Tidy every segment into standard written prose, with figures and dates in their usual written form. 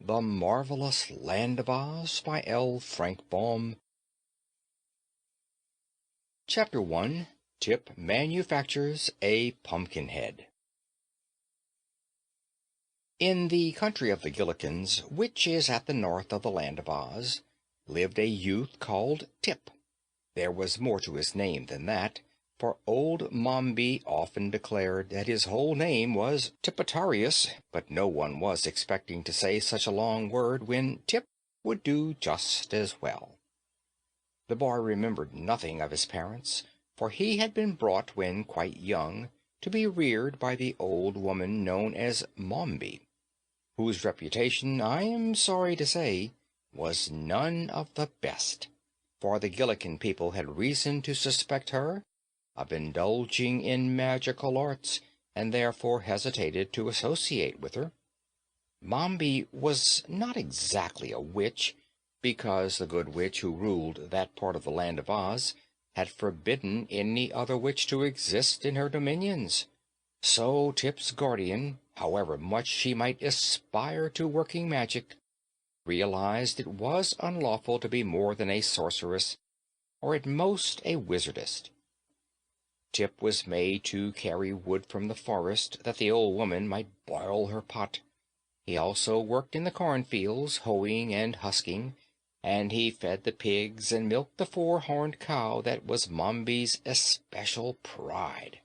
The Marvelous Land of Oz by L. Frank Baum. Chapter 1. Tip manufactures a pumpkin head. In the country of the Gillikins, which is at the north of the Land of Oz, lived a youth called Tip. There was more to his name than that, for old Mombi often declared that his whole name was Tipitarius, but no one was expecting to say such a long word when Tip would do just as well. The boy remembered nothing of his parents, for he had been brought when quite young to be reared by the old woman known as Mombi, whose reputation, I am sorry to say, was none of the best, for the Gillikin people had reason to suspect her of indulging in magical arts, and therefore hesitated to associate with her. Mombi was not exactly a witch, because the good witch who ruled that part of the Land of Oz had forbidden any other witch to exist in her dominions. So Tip's guardian, however much she might aspire to working magic, realized it was unlawful to be more than a sorceress, or at most a wizardess. Tip was made to carry wood from the forest that the old woman might boil her pot. He also worked in the cornfields, hoeing and husking, and he fed the pigs and milked the four-horned cow that was Mombi's especial pride.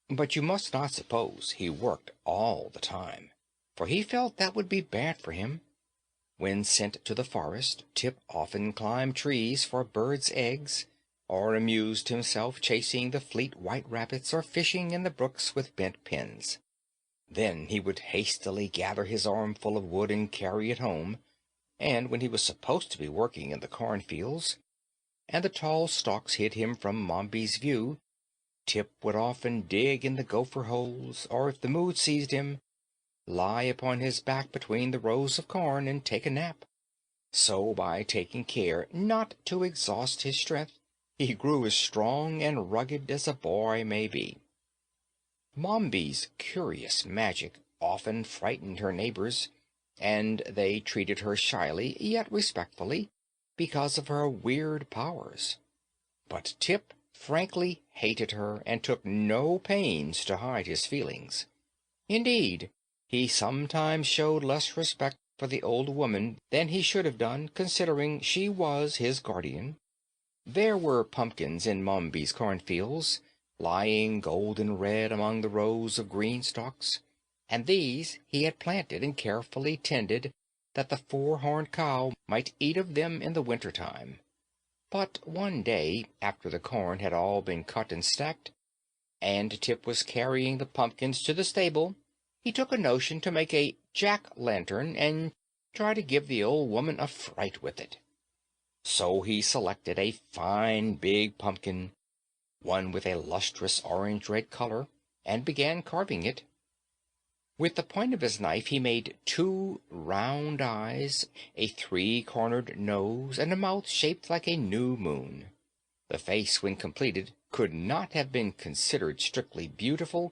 But you must not suppose he worked all the time, for he felt that would be bad for him. When sent to the forest, Tip often climbed trees for birds' eggs, or amused himself chasing the fleet white rabbits or fishing in the brooks with bent pins. Then he would hastily gather his armful of wood and carry it home, and when he was supposed to be working in the cornfields, and the tall stalks hid him from Mombi's view, Tip would often dig in the gopher holes, or if the mood seized him, lie upon his back between the rows of corn and take a nap. So by taking care not to exhaust his strength, he grew as strong and rugged as a boy may be. Mombi's curious magic often frightened her neighbors, and they treated her shyly yet respectfully because of her weird powers. But Tip frankly hated her and took no pains to hide his feelings. Indeed, he sometimes showed less respect for the old woman than he should have done, considering she was his guardian. There were pumpkins in Mombi's cornfields, lying golden red among the rows of green stalks, and these he had planted and carefully tended that the four-horned cow might eat of them in the winter-time. But one day, after the corn had all been cut and stacked, and Tip was carrying the pumpkins to the stable, he took a notion to make a jack-lantern and try to give the old woman a fright with it. So he selected a fine big pumpkin, one with a lustrous orange-red color, and began carving it. With the point of his knife he made 2 round eyes, a 3-cornered nose, and a mouth shaped like a new moon. The face, when completed, could not have been considered strictly beautiful,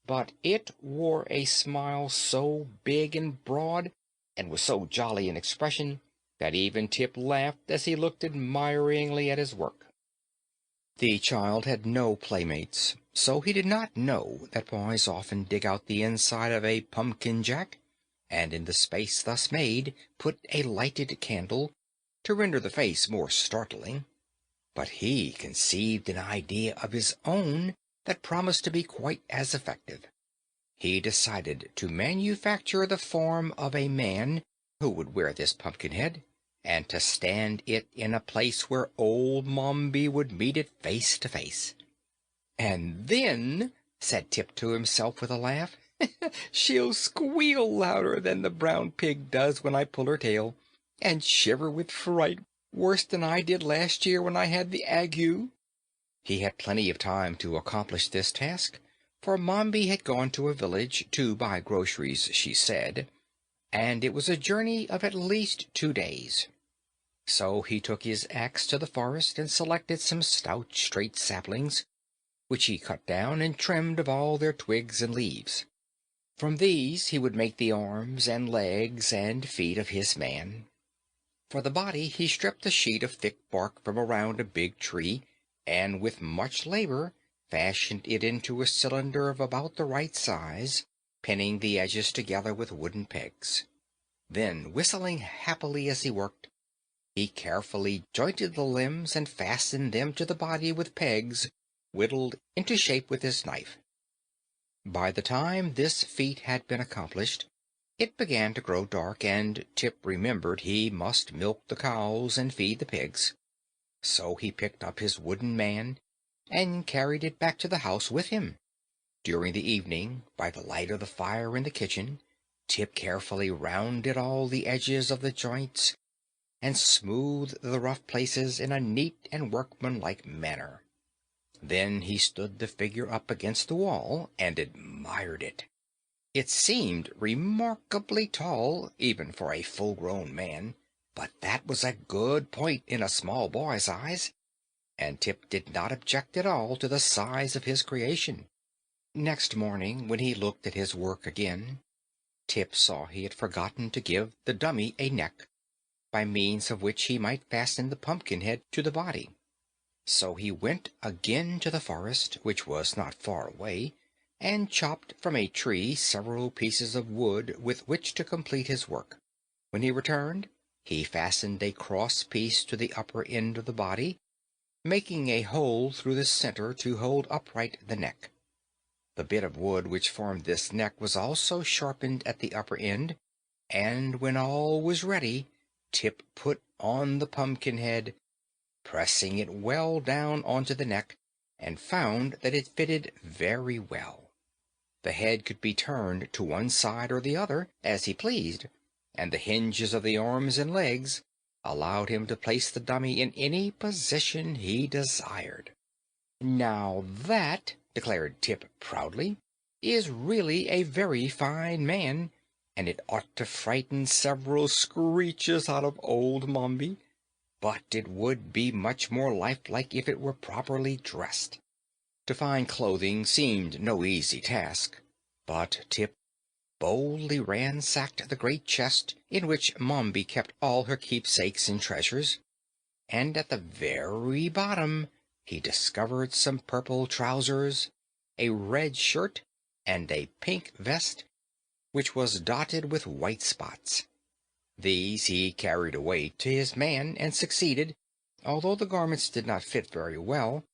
but it wore a smile so big and broad, and was so jolly in expression, that even Tip laughed as he looked admiringly at his work. The child had no playmates, so he did not know that boys often dig out the inside of a pumpkin jack, and in the space thus made put a lighted candle, to render the face more startling. But he conceived an idea of his own that promised to be quite as effective. He decided to manufacture the form of a man who would wear this pumpkin head, and to stand it in a place where old Mombi would meet it face to face. "And then," said Tip to himself with a laugh, "she'll squeal louder than the brown pig does when I pull her tail, and shiver with fright worse than I did last year when I had the ague." He had plenty of time to accomplish this task, for Mombi had gone to a village to buy groceries, she said, and it was a journey of at least 2 days. So he took his axe to the forest and selected some stout, straight saplings, which he cut down and trimmed of all their twigs and leaves. From these he would make the arms and legs and feet of his man. For the body he stripped a sheet of thick bark from around a big tree, and with much labor fashioned it into a cylinder of about the right size, pinning the edges together with wooden pegs. Then, whistling happily as he worked, he carefully jointed the limbs and fastened them to the body with pegs whittled into shape with his knife. By the time this feat had been accomplished, it began to grow dark, and Tip remembered he must milk the cows and feed the pigs. So he picked up his wooden man and carried it back to the house with him. During the evening, by the light of the fire in the kitchen, Tip carefully rounded all the edges of the joints and smoothed the rough places in a neat and workmanlike manner. Then he stood the figure up against the wall and admired it. It seemed remarkably tall, even for a full-grown man, but that was a good point in a small boy's eyes, and Tip did not object at all to the size of his creation. Next morning, when he looked at his work again, Tip saw he had forgotten to give the dummy a neck, by means of which he might fasten the pumpkin head to the body. So he went again to the forest, which was not far away, and chopped from a tree several pieces of wood with which to complete his work. When he returned, he fastened a cross piece to the upper end of the body, making a hole through the center to hold upright the neck. The bit of wood which formed this neck was also sharpened at the upper end, and when all was ready, Tip put on the pumpkin head, pressing it well down onto the neck, and found that it fitted very well. The head could be turned to one side or the other, as he pleased, and the hinges of the arms and legs allowed him to place the dummy in any position he desired. "Now that," declared Tip proudly, "is really a very fine man, and it ought to frighten several screeches out of old Mombi. But it would be much more lifelike if it were properly dressed." To find clothing seemed no easy task, but Tip boldly ransacked the great chest in which Mombi kept all her keepsakes and treasures, and at the very bottom he discovered some purple trousers, a red shirt, and a pink vest, which was dotted with white spots. These he carried away to his man, and succeeded, although the garments did not fit very well,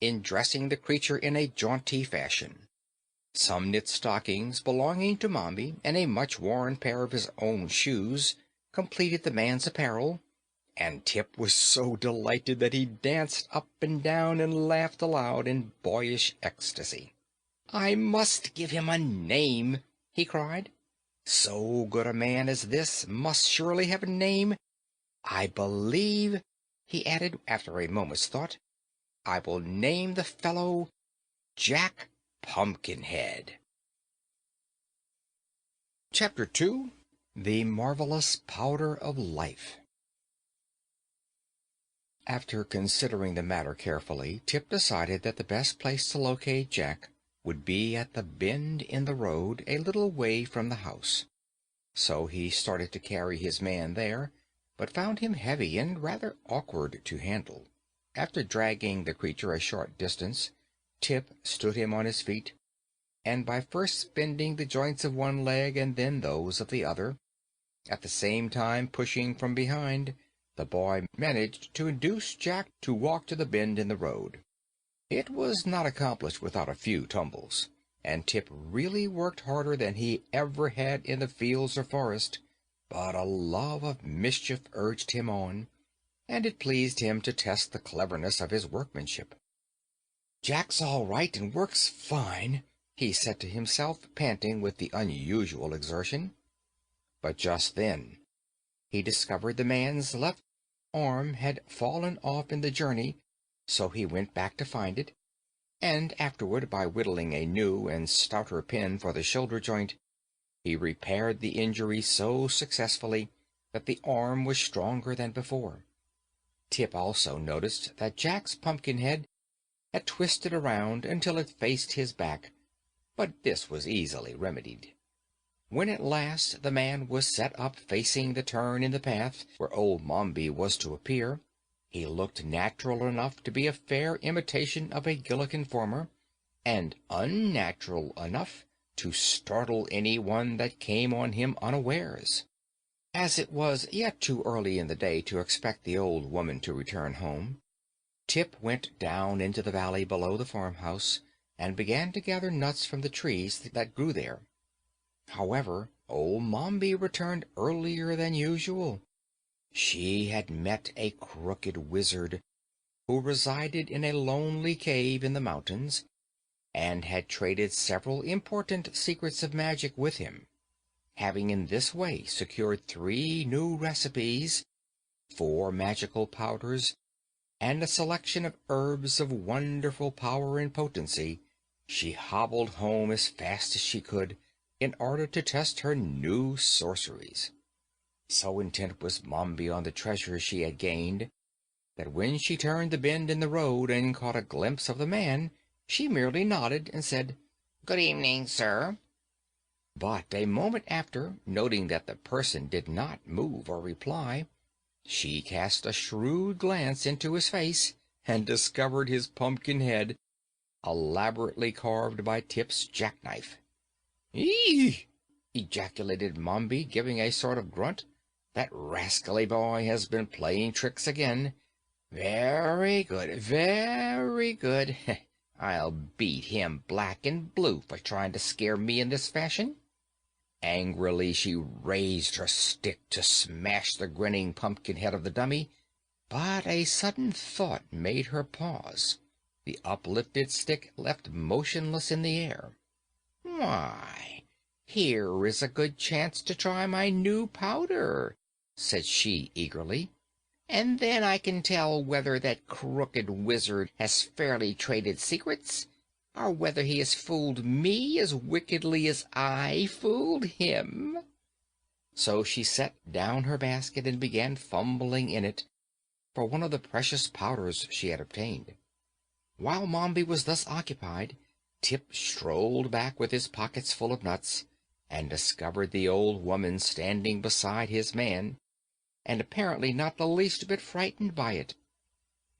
in dressing the creature in a jaunty fashion. Some knit stockings belonging to Mombi and a much-worn pair of his own shoes completed the man's apparel, and Tip was so delighted that he danced up and down and laughed aloud in boyish ecstasy. "I must give him a name," he cried. "So good a man as this must surely have a name. I believe," he added after a moment's thought, "I will name the fellow Jack Pumpkinhead." Chapter 2. The Marvelous Powder of Life. After considering the matter carefully, Tip decided that the best place to locate Jack would be at the bend in the road a little way from the house. So he started to carry his man there, but found him heavy and rather awkward to handle. After dragging the creature a short distance, Tip stood him on his feet, and by first bending the joints of one leg and then those of the other, at the same time pushing from behind, the boy managed to induce Jack to walk to the bend in the road. It was not accomplished without a few tumbles, and Tip really worked harder than he ever had in the fields or forest, but a love of mischief urged him on, and it pleased him to test the cleverness of his workmanship. "Jack's all right and works fine," he said to himself, panting with the unusual exertion. But just then he discovered the man's left arm had fallen off in the journey, so he went back to find it, and afterward, by whittling a new and stouter pin for the shoulder joint, he repaired the injury so successfully that the arm was stronger than before. Tip also noticed that Jack's pumpkin head had twisted around until it faced his back, but this was easily remedied. When at last the man was set up facing the turn in the path where old Mombi was to appear, he looked natural enough to be a fair imitation of a Gillikin farmer, and unnatural enough to startle any one that came on him unawares. As it was yet too early in the day to expect the old woman to return home, Tip went down into the valley below the farmhouse and began to gather nuts from the trees that grew there. However, old Mombi returned earlier than usual. She had met a crooked wizard who resided in a lonely cave in the mountains, and had traded several important secrets of magic with him, having in this way secured 3 new recipes, 4 magical powders, and a selection of herbs of wonderful power and potency. She hobbled home as fast as she could in order to test her new sorceries. So intent was Mombi on the treasure she had gained, that when she turned the bend in the road and caught a glimpse of the man, she merely nodded and said, "Good evening, sir." But a moment after, noting that the person did not move or reply, she cast a shrewd glance into his face and discovered his pumpkin head, elaborately carved by Tip's jackknife. "Eee!" ejaculated Mombi, giving a sort of grunt. "That rascally boy has been playing tricks again. Very good, very good. I'll beat him black and blue for trying to scare me in this fashion." Angrily she raised her stick to smash the grinning pumpkin head of the dummy, but a sudden thought made her pause. The uplifted stick left motionless in the air. "Why, here is a good chance to try my new powder," said she eagerly, "and then I can tell whether that crooked wizard has fairly traded secrets, or whether he has fooled me as wickedly as I fooled him." So she set down her basket and began fumbling in it for one of the precious powders she had obtained. While Mombi was thus occupied, Tip strolled back with his pockets full of nuts, and discovered the old woman standing beside his man, and apparently not the least bit frightened by it.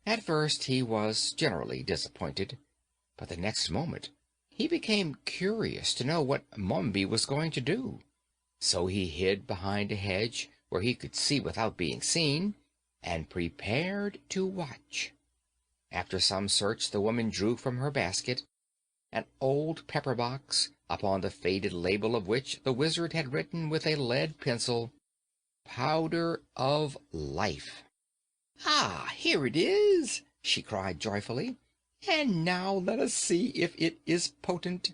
At first he was generally disappointed, but the next moment he became curious to know what Mombi was going to do. So he hid behind a hedge where he could see without being seen, and prepared to watch. After some search, the woman drew from her basket an old pepper box, upon the faded label of which the wizard had written with a lead pencil, "Powder of Life." "Ah, here it is!" she cried joyfully. "And now let us see if it is potent.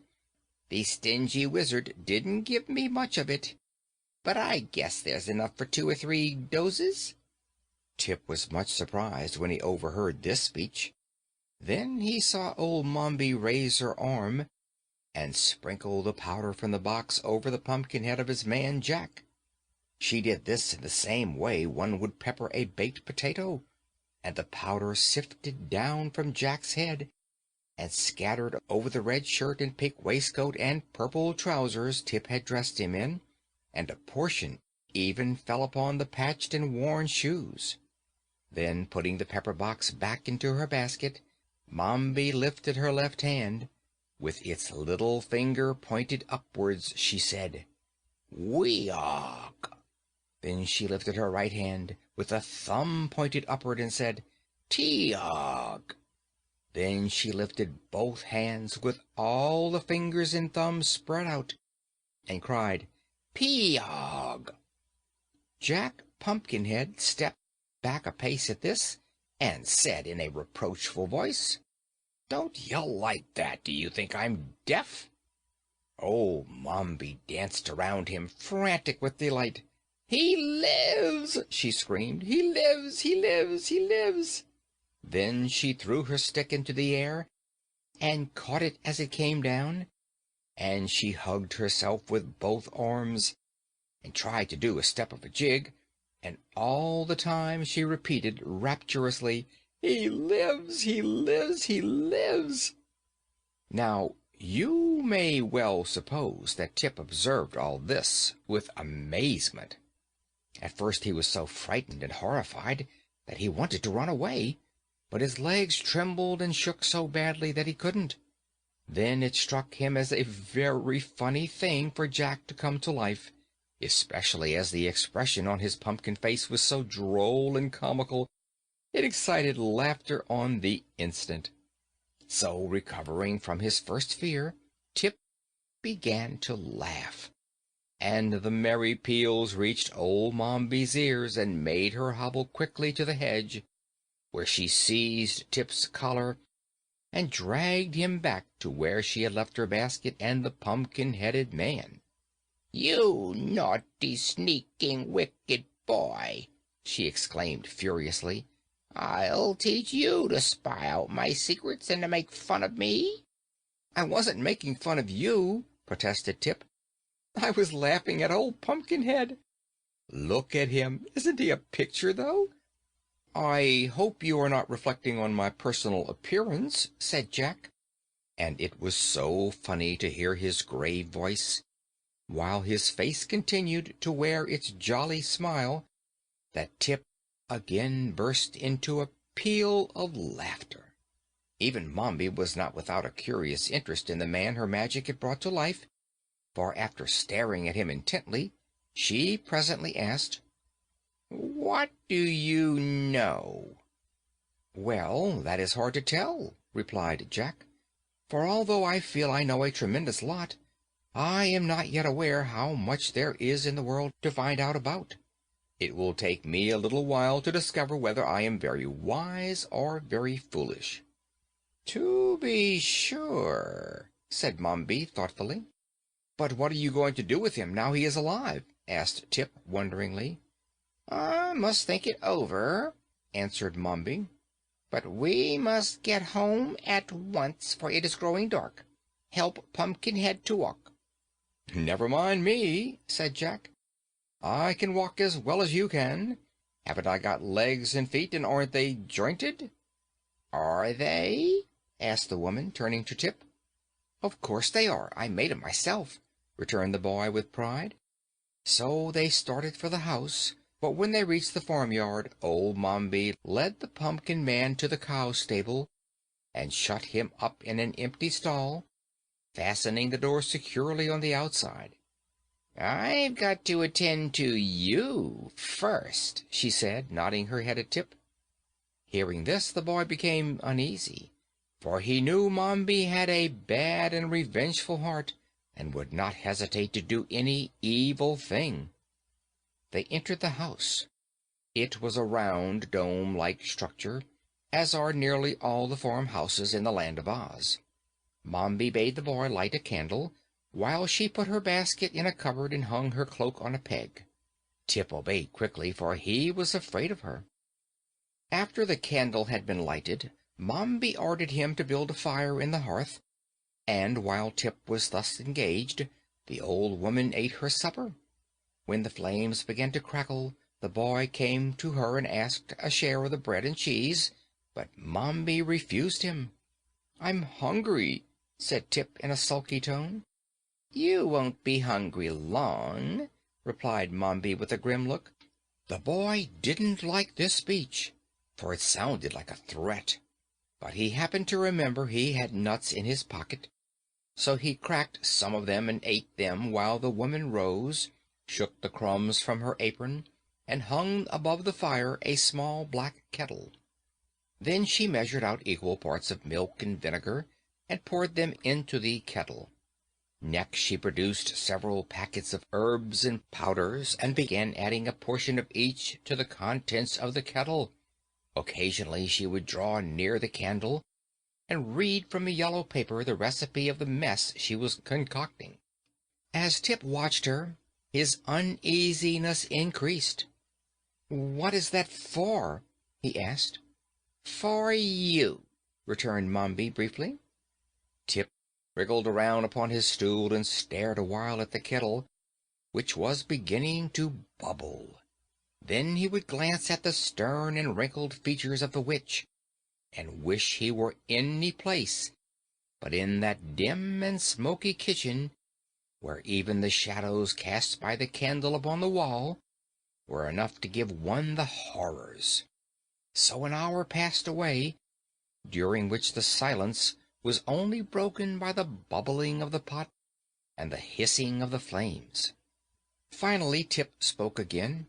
The stingy wizard didn't give me much of it, but I guess there's enough for 2 or 3 doses." Tip was much surprised when he overheard this speech. Then he saw old Mombi raise her arm and sprinkle the powder from the box over the pumpkin head of his man Jack. She did this in the same way one would pepper a baked potato, and the powder sifted down from Jack's head and scattered over the red shirt and pink waistcoat and purple trousers Tip had dressed him in, and a portion even fell upon the patched and worn shoes. Then, putting the pepper box back into her basket, Mombi lifted her left hand. With its little finger pointed upwards, she said, "Weog." Then she lifted her right hand with the thumb pointed upward and said, "Teog." Then she lifted both hands with all the fingers and thumbs spread out, and cried, "Peog." Jack Pumpkinhead stepped back a pace at this, and said in a reproachful voice, "Don't yell like that. Do you think I'm deaf?" Old Mombi danced around him, frantic with delight. "He lives!" she screamed. "He lives! He lives! He lives!" Then she threw her stick into the air and caught it as it came down, and she hugged herself with both arms and tried to do a step of a jig, and all the time she repeated rapturously, "He lives! He lives! He lives!" Now, You may well suppose that Tip observed all this with amazement. At first he was so frightened and horrified that he wanted to run away, but his legs trembled and shook so badly that he couldn't. Then it struck him as a very funny thing for Jack to come to life, especially as the expression on his pumpkin face was so droll and comical. It excited laughter on the instant. So, recovering from his first fear, Tip began to laugh, and the merry peals reached old Mombi's ears and made her hobble quickly to the hedge, where she seized Tip's collar and dragged him back to where she had left her basket and the pumpkin-headed man. "You naughty, sneaking, wicked boy!" she exclaimed furiously. "I'll teach you to spy out my secrets and to make fun of me." "I wasn't making fun of you," protested Tip. "I was laughing at old Pumpkinhead. Look at him. Isn't he a picture, though?" "I hope you are not reflecting on my personal appearance," said Jack, and it was so funny to hear his grave voice, while his face continued to wear its jolly smile, that Tip again burst into a peal of laughter. Even Mombi was not without a curious interest in the man her magic had brought to life, for after staring at him intently, she presently asked, "What do you know?" "Well, that is hard to tell," replied Jack, "for although I feel I know a tremendous lot, I am not yet aware how much there is in the world to find out about. It will take me a little while to discover whether I am very wise or very foolish." "To be sure," said Mombi thoughtfully. "But what are you going to do with him now he is alive?" asked Tip wonderingly. "I must think it over," answered Mombi. "But we must get home at once, for it is growing dark. Help Pumpkinhead to walk." "Never mind me," said Jack. "I can walk as well as you can. Haven't I got legs and feet, and aren't they jointed?" "Are they?" asked the woman, turning to Tip. "Of course they are. I made 'em myself," returned the boy with pride. So they started for the house, but when they reached the farmyard, old Mombi led the pumpkin man to the cow stable and shut him up in an empty stall, fastening the door securely on the outside. "I've got to attend to you first," she said, nodding her head at Tip. Hearing this, the boy became uneasy, for he knew Mombi had a bad and revengeful heart, and would not hesitate to do any evil thing. They entered the house. It was a round, dome-like structure, as are nearly all the farmhouses in the Land of Oz. Mombi bade the boy light a candle, while she put her basket in a cupboard and hung her cloak on a peg. Tip obeyed quickly, for he was afraid of her. After the candle had been lighted, Mombi ordered him to build a fire in the hearth, and while Tip was thus engaged, the old woman ate her supper. When the flames began to crackle, the boy came to her and asked a share of the bread and cheese, but Mombi refused him. "I'm hungry," said Tip in a sulky tone. "You won't be hungry long," replied Mombi with a grim look. The boy didn't like this speech, for it sounded like a threat, but he happened to remember he had nuts in his pocket, so he cracked some of them and ate them while the woman rose, shook the crumbs from her apron, and hung above the fire a small black kettle. Then she measured out equal parts of milk and vinegar and poured them into the kettle. Next she produced several packets of herbs and powders and began adding a portion of each to the contents of the kettle. Occasionally she would draw near the candle and read from a yellow paper the recipe of the mess she was concocting. As Tip watched her, his uneasiness increased. "What is that for?" he asked. "For you," returned Mombi briefly. Tip wriggled around upon his stool and stared a while at the kettle, which was beginning to bubble. Then he would glance at the stern and wrinkled features of the witch, and wish he were any place but in that dim and smoky kitchen, where even the shadows cast by the candle upon the wall were enough to give one the horrors. So an hour passed away, during which the silence was only broken by the bubbling of the pot and the hissing of the flames. Finally Tip spoke again.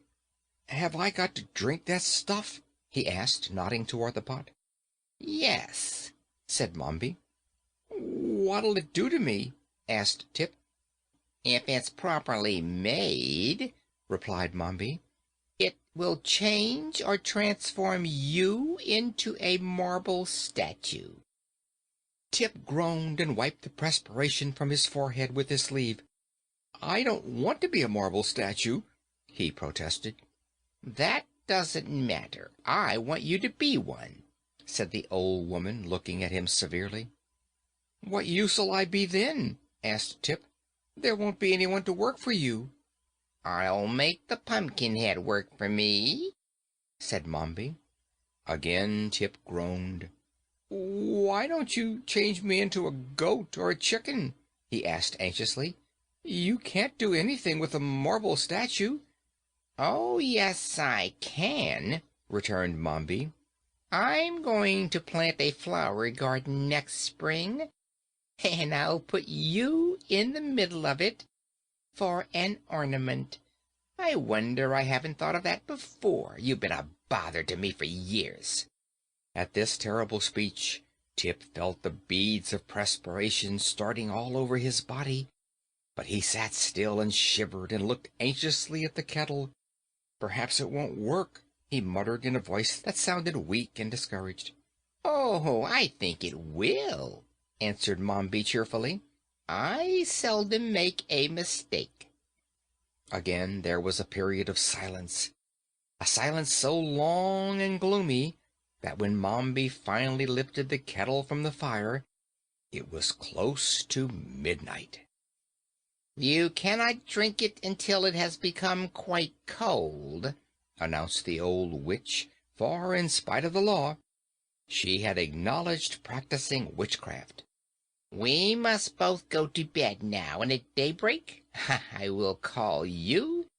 "Have I got to drink that stuff?" he asked, nodding toward the pot. "Yes," said Mombi. "What'll it do to me?" asked Tip. "If it's properly made," replied Mombi, "it will change or transform you into a marble statue." Tip groaned and wiped the perspiration from his forehead with his sleeve. "I don't want to be a marble statue," he protested. "That doesn't matter. I want you to be one," said the old woman, looking at him severely. "What use'll I be then?" asked Tip. "There won't be anyone to work for you." "I'll make the Pumpkinhead work for me," said Mombi. Again Tip groaned. "Why don't you change me into a goat or a chicken?" he asked anxiously. "You can't do anything with a marble statue." "Oh, yes, I can," returned Mombi. "I'm going to plant a flower garden next spring, and I'll put you in the middle of it for an ornament. I wonder I haven't thought of that before. You've been a bother to me for years." At this terrible speech, Tip felt the beads of perspiration starting all over his body, but he sat still and shivered and looked anxiously at the kettle. "Perhaps it won't work," he muttered in a voice that sounded weak and discouraged. "Oh, I think it will," answered Mombi cheerfully. "I seldom make a mistake." Again there was a period of silence, a silence so long and gloomy that when Mombi finally lifted the kettle from the fire, it was close to midnight. "You cannot drink it until it has become quite cold," announced the old witch, for, in spite of the law, she had acknowledged practicing witchcraft. "We must both go to bed now, and at daybreak I will call you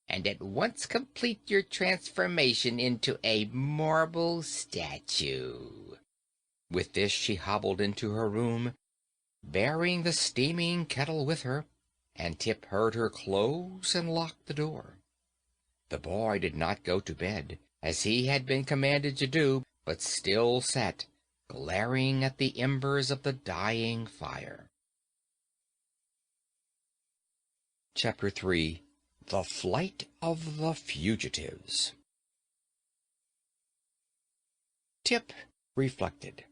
and at once complete your transformation into a marble statue." With this she hobbled into her room, bearing the steaming kettle with her, and Tip heard her close and lock the door. The boy did not go to bed, as he had been commanded to do, but still sat glaring at the embers of the dying fire. Chapter 3. The Flight of the Fugitives. Tip reflected.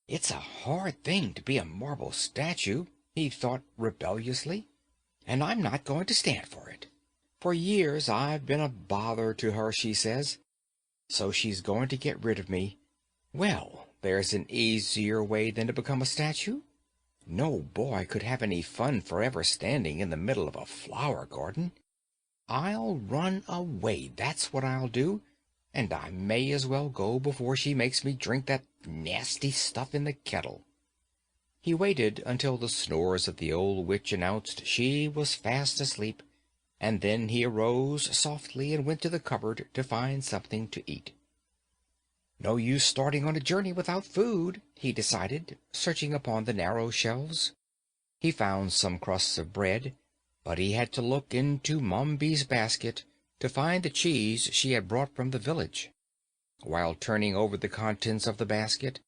"It's a hard thing to be a marble statue," he thought rebelliously, "and I'm not going to stand for it. For years I've been a bother to her, she says, so she's going to get rid of me. Well, there's an easier way than to become a statue. No boy could have any fun forever standing in the middle of a flower garden. I'll run away, that's what I'll do, and I may as well go before she makes me drink that nasty stuff in the kettle." He waited until the snores of the old witch announced she was fast asleep, and then he arose softly and went to the cupboard to find something to eat. No use starting on a journey without food, he decided, searching upon the narrow shelves. He found some crusts of bread, but he had to look into Mombi's basket to find the cheese she had brought from the village. While turning over the contents of the basket,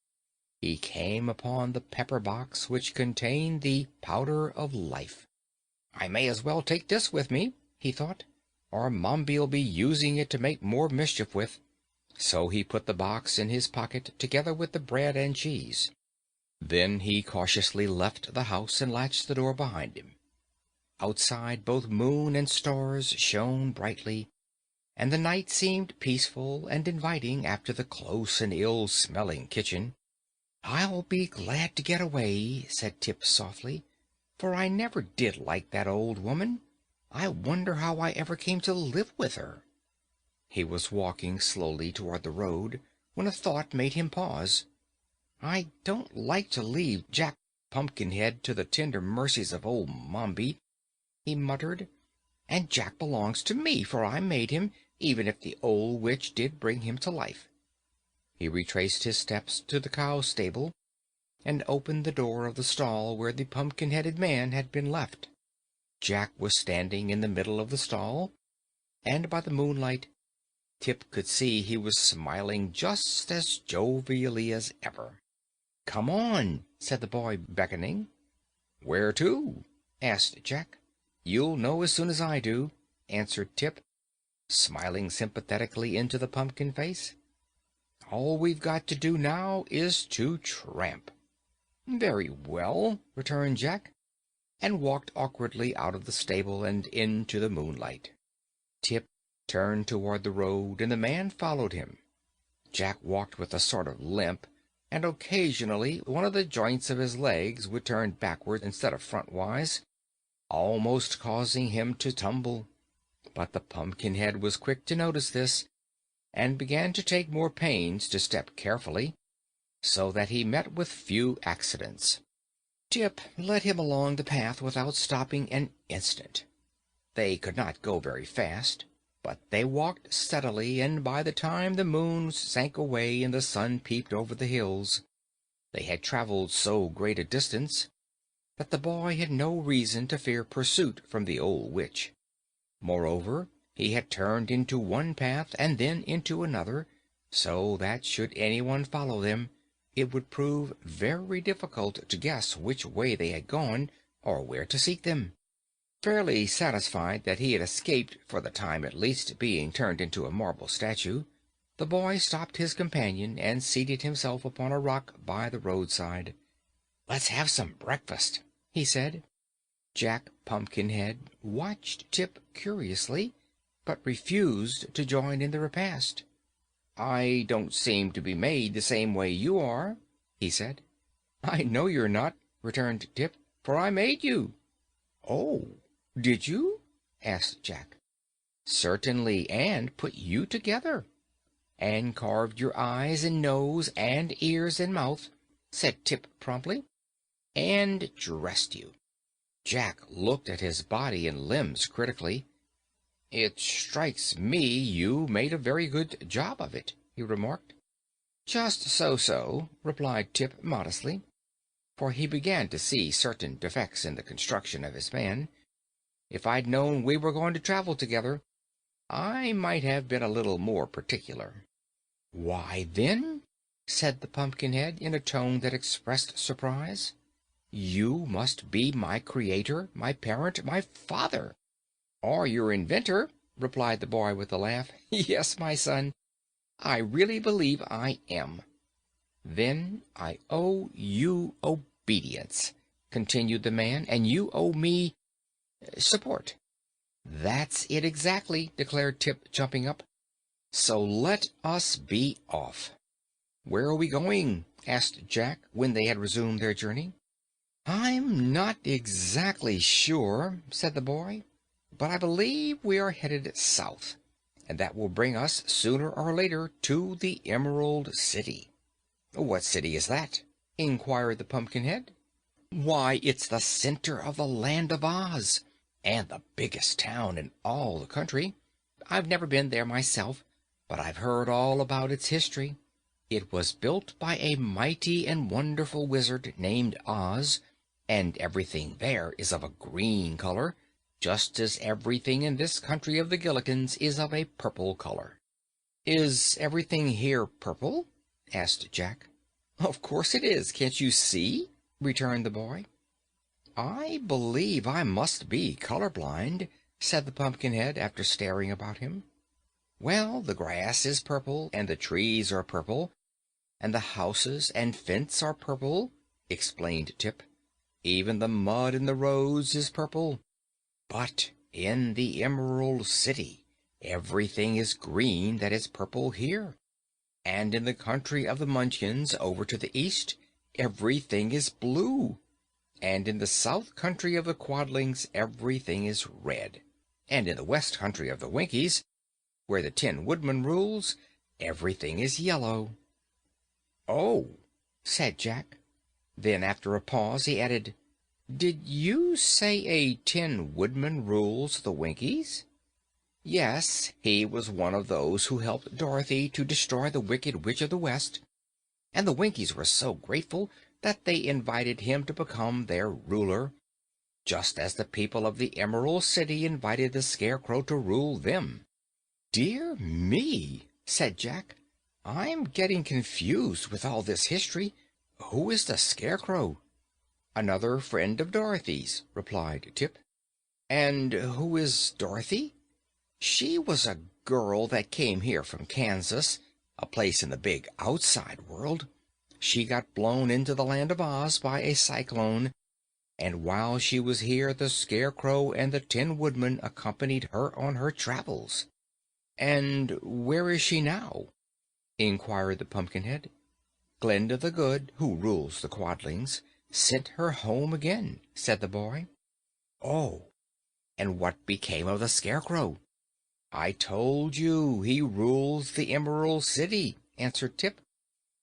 he came upon the pepper box which contained the powder of life. "I may as well take this with me," he thought, "or Mombi'll be using it to make more mischief with." So he put the box in his pocket together with the bread and cheese. Then he cautiously left the house and latched the door behind him. Outside both moon and stars shone brightly, and the night seemed peaceful and inviting after the close and ill-smelling kitchen. "I'll be glad to get away," said Tip softly, "for I never did like that old woman. I wonder how I ever came to live with her." He was walking slowly toward the road when a thought made him pause. "I don't like to leave Jack Pumpkinhead to the tender mercies of old Mombi," he muttered, "and Jack belongs to me, for I made him, even if the old witch did bring him to life." He retraced his steps to the cow stable, and opened the door of the stall where the pumpkin-headed man had been left. Jack was standing in the middle of the stall, and by the moonlight Tip could see he was smiling just as jovially as ever. "Come on," said the boy, beckoning. "Where to?" asked Jack. "You'll know as soon as I do," answered Tip, smiling sympathetically into the pumpkin face. "All we've got to do now is to tramp." "Very well," returned Jack, and walked awkwardly out of the stable and into the moonlight. Tip turned toward the road, and the man followed him. Jack walked with a sort of limp, and occasionally one of the joints of his legs would turn backward instead of frontwise, almost causing him to tumble. But the Pumpkinhead was quick to notice this, and began to take more pains to step carefully, so that he met with few accidents. Tip led him along the path without stopping an instant. They could not go very fast, but they walked steadily, and by the time the moon sank away and the sun peeped over the hills, they had traveled so great a distance that the boy had no reason to fear pursuit from the old witch. Moreover, he had turned into one path and then into another, so that should anyone follow them, it would prove very difficult to guess which way they had gone or where to seek them. Fairly satisfied that he had escaped, for the time at least, being turned into a marble statue, the boy stopped his companion and seated himself upon a rock by the roadside. "Let's have some breakfast," he said. Jack Pumpkinhead watched Tip curiously, but refused to join in the repast. "I don't seem to be made the same way you are," he said. "I know you're not," returned Tip, "for I made you." "Oh, did you?" asked Jack. "Certainly, and put you together, and carved your eyes and nose and ears and mouth," said Tip promptly, "and dressed you." Jack looked at his body and limbs critically. "It strikes me you made a very good job of it," he remarked. "Just so," replied Tip modestly, for he began to see certain defects in the construction of his man. "If I'd known we were going to travel together, I might have been a little more particular." "Why, then," said the Pumpkinhead in a tone that expressed surprise, "you must be my creator, my parent, my father." "Or your inventor," replied the boy with a laugh. "Yes, my son, I really believe I am." "Then I owe you obedience," continued the man, "and you owe me support." "That's it exactly," declared Tip, jumping up. "So let us be off." "Where are we going?" asked Jack, when they had resumed their journey. "I'm not exactly sure," said the boy, "but I believe we are headed south, and that will bring us sooner or later to the Emerald City." "What city is that?" inquired the Pumpkinhead. "Why, it's the center of the Land of Oz, and the biggest town in all the country. I've never been there myself, but I've heard all about its history. It was built by a mighty and wonderful wizard named Oz, and everything there is of a green color, just as everything in this country of the Gillikins is of a purple color." "Is everything here purple?" asked Jack. "Of course it is. Can't you see?" returned the boy. "I believe I must be color blind," said the Pumpkinhead, after staring about him. "Well, the grass is purple, and the trees are purple, and the houses and fence are purple," explained Tip. "Even the mud in the roads is purple. But in the Emerald City everything is green that is purple here, and in the country of the Munchkins over to the east everything is blue, and in the south country of the Quadlings everything is red, and in the west country of the Winkies, where the Tin Woodman rules, everything is yellow." "Oh," said Jack. Then, after a pause, he added, "Did you say a Tin Woodman rules the Winkies?" "Yes, he was one of those who helped Dorothy to destroy the Wicked Witch of the West, and the Winkies were so grateful that they invited him to become their ruler, just as the people of the Emerald City invited the Scarecrow to rule them." "Dear me," said Jack, "I'm getting confused with all this history. Who is the Scarecrow?" "Another friend of Dorothy's," replied Tip. "And who is Dorothy?" "She was a girl that came here from Kansas, a place in the big outside world. She got blown into the Land of Oz by a cyclone, and while she was here the Scarecrow and the Tin Woodman accompanied her on her travels." "And where is she now?" inquired the Pumpkinhead. "Glinda the Good, who rules the Quadlings, sent her home again," said the boy. "Oh, and what became of the Scarecrow?" "I told you he rules the Emerald City," answered Tip.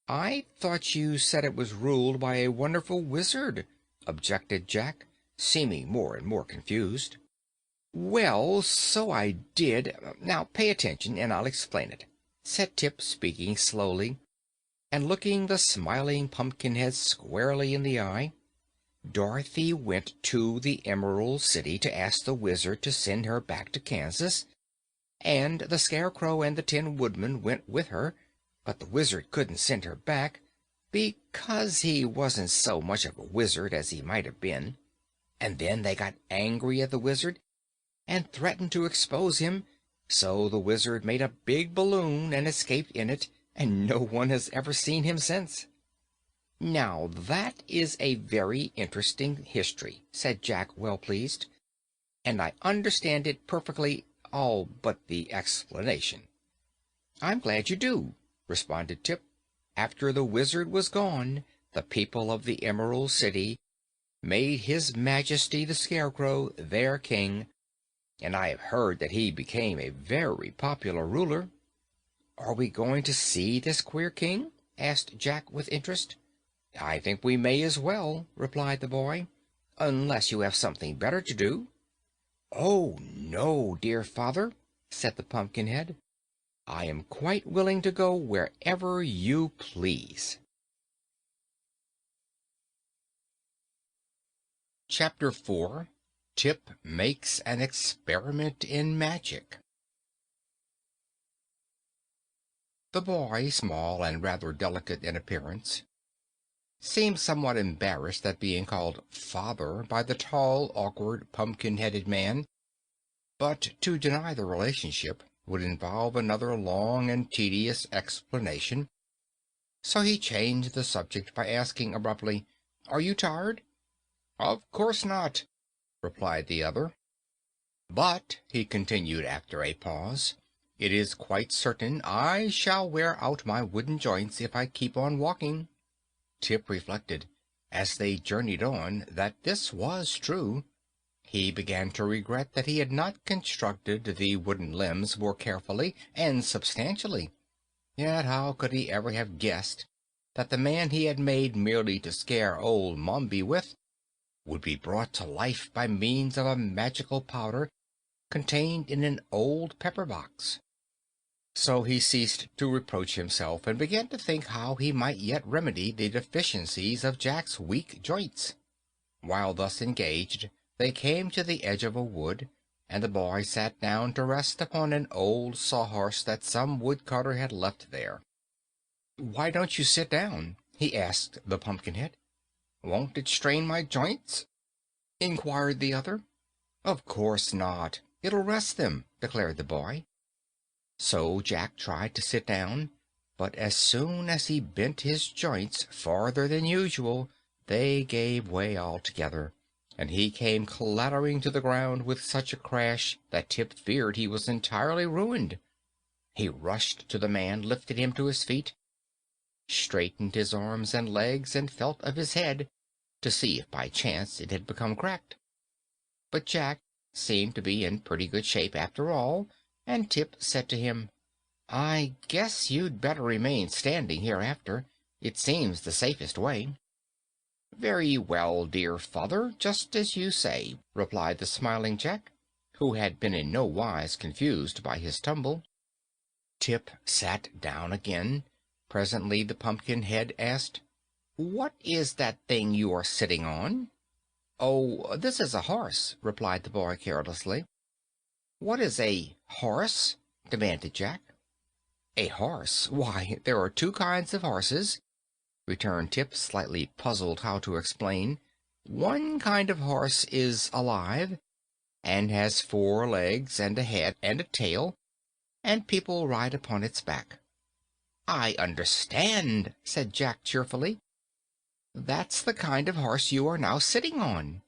"I thought you said it was ruled by a wonderful wizard," objected Jack, seeming more and more confused. "Well, so I did. Now pay attention and I'll explain it," said Tip, speaking slowly and looking the smiling Pumpkinhead squarely in the eye. "Dorothy went to the Emerald City to ask the wizard to send her back to Kansas, and the Scarecrow and the Tin Woodman went with her, but the wizard couldn't send her back because he wasn't so much of a wizard as he might have been. And then they got angry at the wizard and threatened to expose him, so the wizard made a big balloon and escaped in it, and no one has ever seen him since." "Now that is a very interesting history," said Jack, well pleased, "and I understand it perfectly, all but the explanation." "I'm glad you do," responded Tip. "After the wizard was gone, the people of the Emerald City made His Majesty the Scarecrow their king, and I have heard that he became a very popular ruler." "Are we going to see this queer king?" asked Jack with interest. "I think we may as well," replied the boy, "unless you have something better to do." "Oh, no, dear father," said the Pumpkinhead. "I am quite willing to go wherever you please." Chapter 4. Tip Makes an Experiment in Magic. The boy, small and rather delicate in appearance, seemed somewhat embarrassed at being called father by the tall, awkward, pumpkin-headed man, but to deny the relationship would involve another long and tedious explanation, so he changed the subject by asking abruptly, "Are you tired?" "Of course not," replied the other. "But," he continued after a pause, "it is quite certain I shall wear out my wooden joints if I keep on walking." Tip reflected, as they journeyed on, that this was true. He began to regret that he had not constructed the wooden limbs more carefully and substantially. Yet how could he ever have guessed that the man he had made merely to scare old Mombi with would be brought to life by means of a magical powder contained in an old pepper box? So he ceased to reproach himself and began to think how he might yet remedy the deficiencies of Jack's weak joints. While thus engaged, they came to the edge of a wood, and the boy sat down to rest upon an old sawhorse that some woodcutter had left there. "Why don't you sit down?" he asked the Pumpkinhead. "Won't it strain my joints?" inquired the other. "Of course not. It'll rest them," declared the boy. So Jack tried to sit down, but as soon as he bent his joints farther than usual, they gave way altogether, and he came clattering to the ground with such a crash that Tip feared he was entirely ruined. He rushed to the man, lifted him to his feet, straightened his arms and legs, and felt of his head to see if by chance it had become cracked. But Jack seemed to be in pretty good shape after all, and Tip said to him, "I guess you'd better remain standing hereafter. It seems the safest way." "Very well, dear father, just as you say," replied the smiling Jack, who had been in no wise confused by his tumble. Tip sat down again. Presently the Pumpkinhead asked, "What is that thing you are sitting on?" "Oh, this is a horse," replied the boy carelessly. "What is a horse?" demanded Jack. "A horse? Why, there are two kinds of horses," returned Tip, slightly puzzled how to explain. "One kind of horse is alive, and has four legs and a head and a tail, and people ride upon its back." "I understand," said Jack cheerfully. "That's the kind of horse you are now sitting on."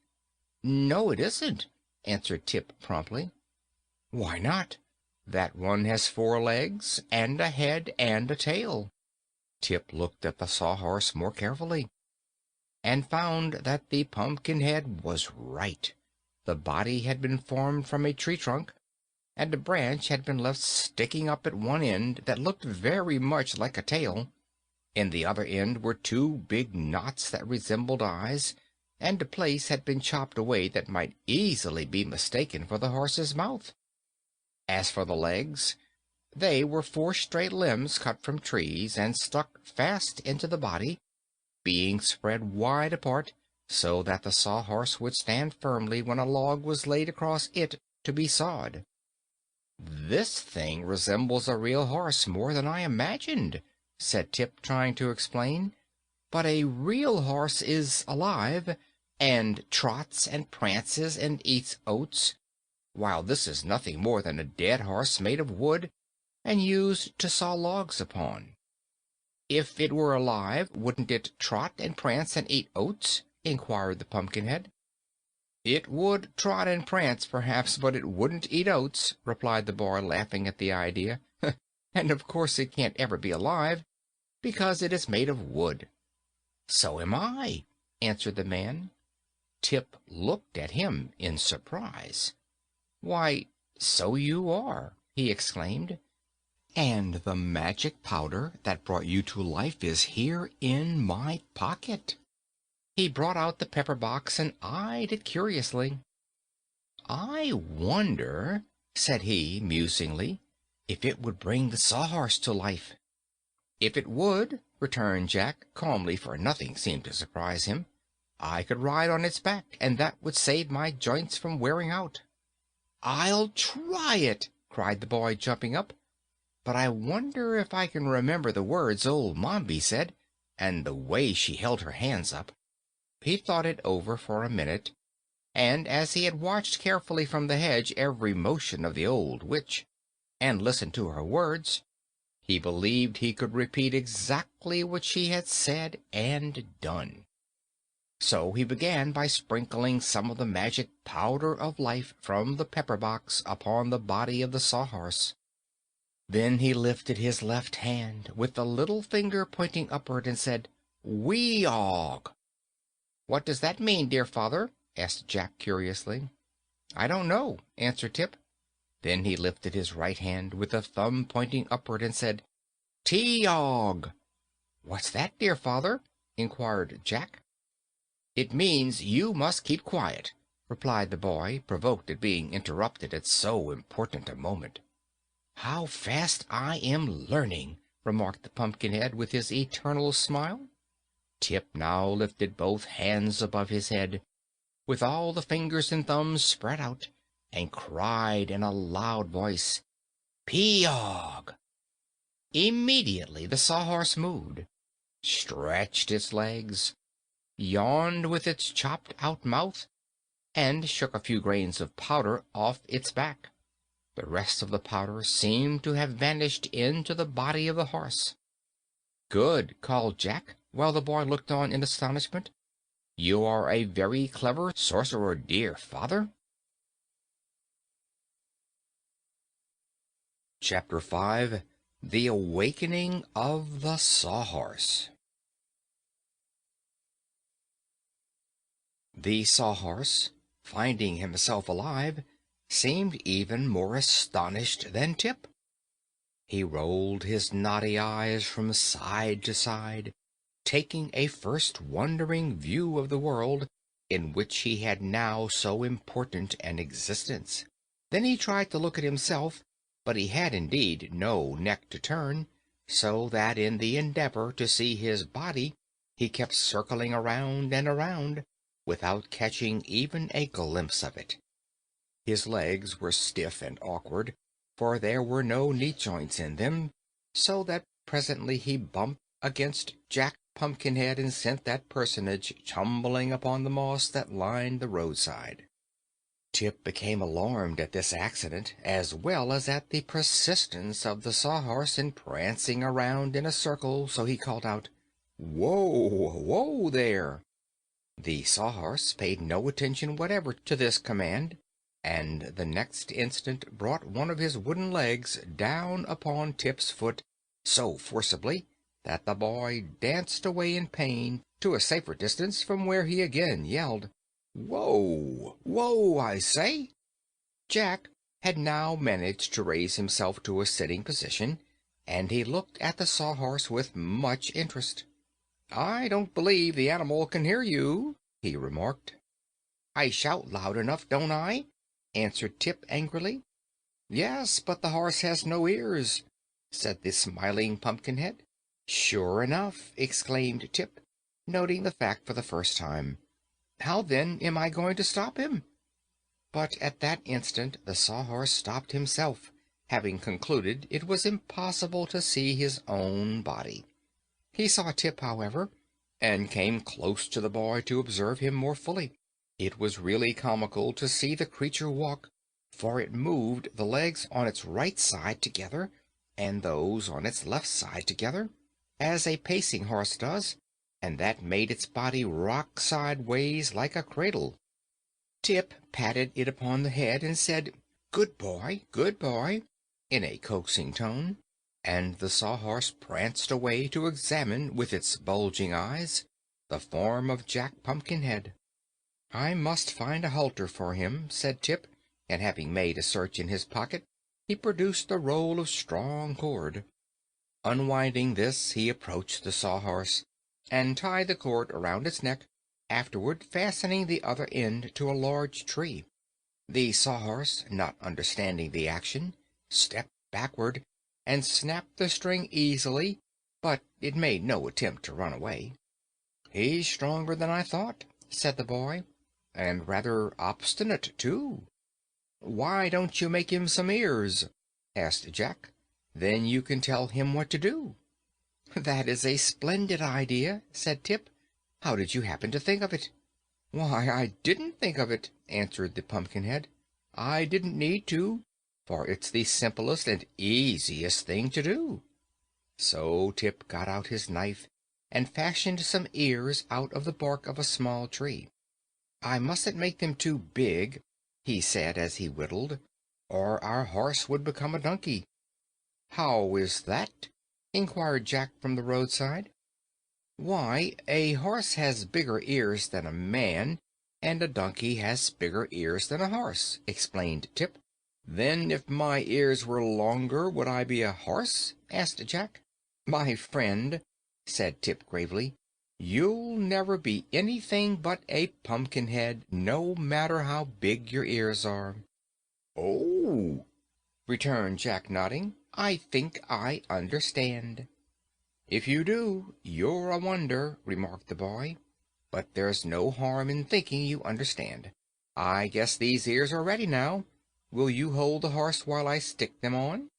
"No, it isn't," answered Tip promptly. "Why not? That one has four legs and a head and a tail." Tip looked at the Sawhorse more carefully, and found that the Pumpkinhead was right. The body had been formed from a tree trunk, and a branch had been left sticking up at one end that looked very much like a tail. In the other end were two big knots that resembled eyes, and a place had been chopped away that might easily be mistaken for the horse's mouth. As for the legs, they were four straight limbs cut from trees and stuck fast into the body, being spread wide apart so that the Sawhorse would stand firmly when a log was laid across it to be sawed. "This thing resembles a real horse more than I imagined," said Tip, trying to explain. "But a real horse is alive, and trots and prances and eats oats, while this is nothing more than a dead horse made of wood and used to saw logs upon." "If it were alive, wouldn't it trot and prance and eat oats?" inquired the Pumpkinhead. "It would trot and prance, perhaps, but it wouldn't eat oats," replied the boy, laughing at the idea. "And of course it can't ever be alive, because it is made of wood." "So am I," answered the man. Tip looked at him in surprise. "Why, so you are!" he exclaimed. "And the magic powder that brought you to life is here in my pocket." He brought out the pepper box and eyed it curiously. "I wonder," said he musingly, "if it would bring the Sawhorse to life." "If it would," returned Jack calmly, for nothing seemed to surprise him, "I could ride on its back, and that would save my joints from wearing out." "I'll try it!" cried the boy, jumping up. "But I wonder if I can remember the words old Mombi said, and the way she held her hands up." He thought it over for a minute, and as he had watched carefully from the hedge every motion of the old witch, and listened to her words, he believed he could repeat exactly what she had said and done. So he began by sprinkling some of the magic powder of life from the pepper box upon the body of the Sawhorse. Then he lifted his left hand, with the little finger pointing upward, and said, "Wee-og!" "What does that mean, dear father?" asked Jack curiously. "I don't know," answered Tip. Then he lifted his right hand, with the thumb pointing upward, and said, "Tee-og!" "What's that, dear father?" inquired Jack. "It means you must keep quiet," replied the boy, provoked at being interrupted at so important a moment. "How fast I am learning!" remarked the Pumpkinhead with his eternal smile. Tip now lifted both hands above his head, with all the fingers and thumbs spread out, and cried in a loud voice, "Pee-og!" Immediately the Sawhorse moved, stretched its legs, yawned with its chopped out mouth, and shook a few grains of powder off its back. The rest of the powder seemed to have vanished into the body of the horse. "Good!" called Jack, while the boy looked on in astonishment. "You are a very clever sorcerer, dear father." Chapter 5. The Awakening of the Sawhorse. The Sawhorse, finding himself alive, seemed even more astonished than Tip. He rolled his knotty eyes from side to side, taking a first wondering view of the world in which he had now so important an existence. Then he tried to look at himself, but he had indeed no neck to turn, so that in the endeavor to see his body he kept circling around and around, without catching even a glimpse of it. His legs were stiff and awkward, for there were no knee joints in them, so that presently he bumped against Jack Pumpkinhead and sent that personage tumbling upon the moss that lined the roadside. Tip became alarmed at this accident, as well as at the persistence of the Sawhorse in prancing around in a circle, so he called out, "Whoa, whoa there!" The Sawhorse paid no attention whatever to this command, and the next instant brought one of his wooden legs down upon Tip's foot so forcibly that the boy danced away in pain to a safer distance, from where he again yelled, "Whoa! Whoa, I say!" Jack had now managed to raise himself to a sitting position, and he looked at the Sawhorse with much interest. "I don't believe the animal can hear you," he remarked. "I shout loud enough, don't I?" answered Tip angrily. "Yes, but the horse has no ears," said the smiling Pumpkinhead. "Sure enough!" exclaimed Tip, noting the fact for the first time. "How, then, am I going to stop him?" But at that instant the Sawhorse stopped himself, having concluded it was impossible to see his own body. He saw Tip, however, and came close to the boy to observe him more fully. It was really comical to see the creature walk, for it moved the legs on its right side together, and those on its left side together, as a pacing horse does, and that made its body rock sideways like a cradle. Tip patted it upon the head and said, good boy," in a coaxing tone, and the Sawhorse pranced away to examine, with its bulging eyes, the form of Jack Pumpkinhead. "I must find a halter for him," said Tip, and having made a search in his pocket, he produced a roll of strong cord. Unwinding this, he approached the Sawhorse and tied the cord around its neck, afterward fastening the other end to a large tree. The Sawhorse, not understanding the action, stepped backward and snapped the string easily, but it made no attempt to run away. "He's stronger than I thought," said the boy, "and rather obstinate, too." "Why don't you make him some ears?" asked Jack. "Then you can tell him what to do." "That is a splendid idea," said Tip. "How did you happen to think of it?" "Why, I didn't think of it," answered the Pumpkinhead. "I didn't need to, for it's the simplest and easiest thing to do." So Tip got out his knife and fashioned some ears out of the bark of a small tree. "I mustn't make them too big," he said as he whittled, "or our horse would become a donkey." "How is that?" inquired Jack from the roadside. "Why, a horse has bigger ears than a man, and a donkey has bigger ears than a horse," explained Tip. "Then if my ears were longer, would I be a horse?" asked Jack. "My friend," said Tip gravely, "you'll never be anything but a pumpkinhead, no matter how big your ears are." "Oh," returned Jack, nodding, "I think I understand." "If you do, you're a wonder," remarked the boy. "But there's no harm in thinking you understand. I guess these ears are ready now. Will you hold the horse while I stick them on?"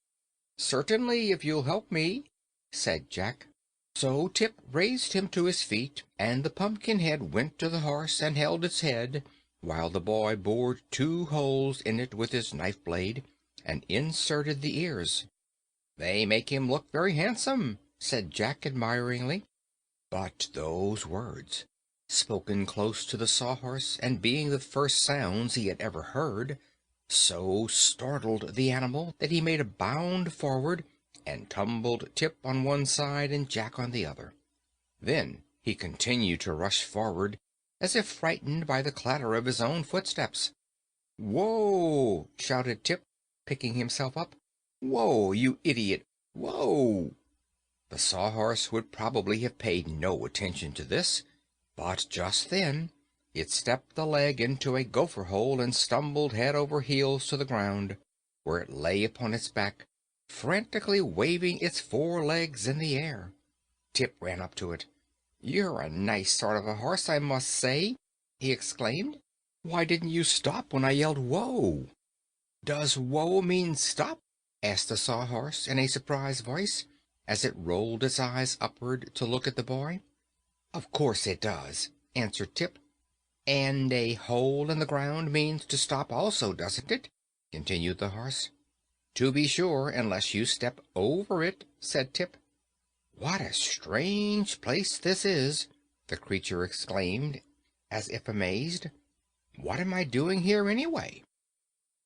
"Certainly, if you'll help me," said Jack. So Tip raised him to his feet, and the Pumpkinhead went to the horse and held its head, while the boy bored 2 holes in it with his knife blade and inserted the ears. "They make him look very handsome," said Jack admiringly. But those words, spoken close to the Sawhorse and being the first sounds he had ever heard, so startled the animal that he made a bound forward and tumbled Tip on one side and Jack on the other. Then he continued to rush forward, as if frightened by the clatter of his own footsteps. "Whoa!" shouted Tip, picking himself up. "Whoa, you idiot! Whoa!" The Sawhorse would probably have paid no attention to this, but just then it stepped a leg into a gopher hole and stumbled head over heels to the ground, where it lay upon its back, frantically waving its four legs in the air. Tip ran up to it. "You're a nice sort of a horse, I must say," he exclaimed. "Why didn't you stop when I yelled 'Whoa'?" "Does 'whoa' mean stop?" asked the Sawhorse in a surprised voice, as it rolled its eyes upward to look at the boy. "Of course it does," answered Tip. "And a hole in the ground means to stop also, doesn't it?" continued the horse. "To be sure, unless you step over it," said Tip. "What a strange place this is!" the creature exclaimed, as if amazed. "What am I doing here, anyway?"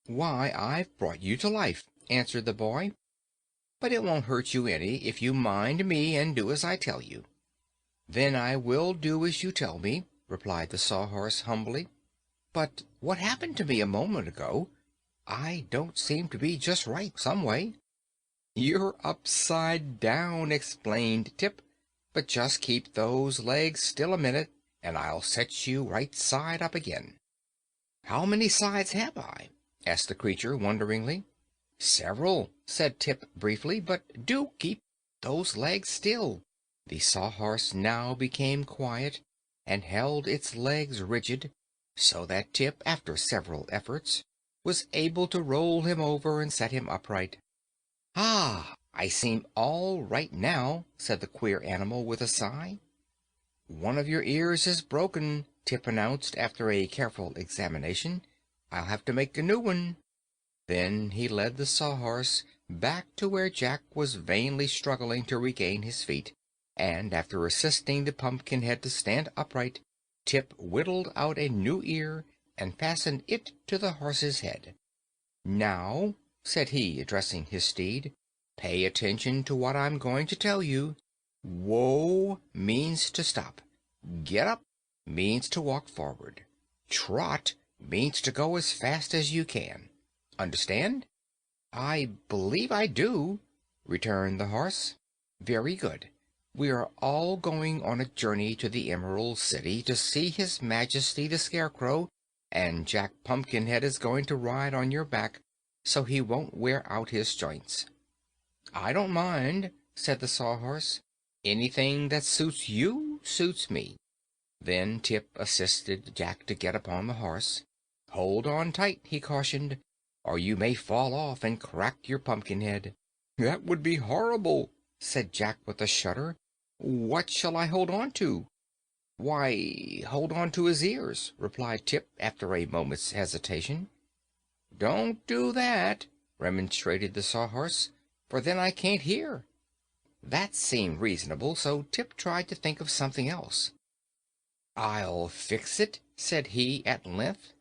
"Why, I've brought you to life," answered the boy. "But it won't hurt you any if you mind me and do as I tell you." "Then I will do as you tell me," replied the Sawhorse humbly. "But what happened to me a moment ago? I don't seem to be just right, some way." "You're upside down," explained Tip. "But just keep those legs still a minute, and I'll set you right side up again." "How many sides have I?" asked the creature wonderingly. "Several," said Tip briefly, "but do keep those legs still." The Sawhorse now became quiet and held its legs rigid, so that Tip, after several efforts, was able to roll him over and set him upright. "Ah, I seem all right now," said the queer animal with a sigh. "One of your ears is broken," Tip announced after a careful examination. "I'll have to make a new one." Then he led the Sawhorse back to where Jack was vainly struggling to regain his feet, and after assisting the Pumpkinhead to stand upright, Tip whittled out a new ear and fastened it to the horse's head. "Now," said he, addressing his steed, "pay attention to what I'm going to tell you. Whoa means to stop. Get up means to walk forward. Trot means to go as fast as you can. Understand?" "I believe I do," returned the horse. "Very good. We are all going on a journey to the Emerald City to see His Majesty the Scarecrow, and Jack Pumpkinhead is going to ride on your back so he won't wear out his joints." "I don't mind," said the Sawhorse. "Anything that suits you suits me." Then Tip assisted Jack to get upon the horse. "Hold on tight," he cautioned, "or you may fall off and crack your pumpkin head." "That would be horrible," said Jack with a shudder. "What shall I hold on to?" "Why, hold on to his ears," replied Tip after a moment's hesitation. "Don't do that," remonstrated the Sawhorse, "for then I can't hear." That seemed reasonable, so Tip tried to think of something else. "I'll fix it," said he at length.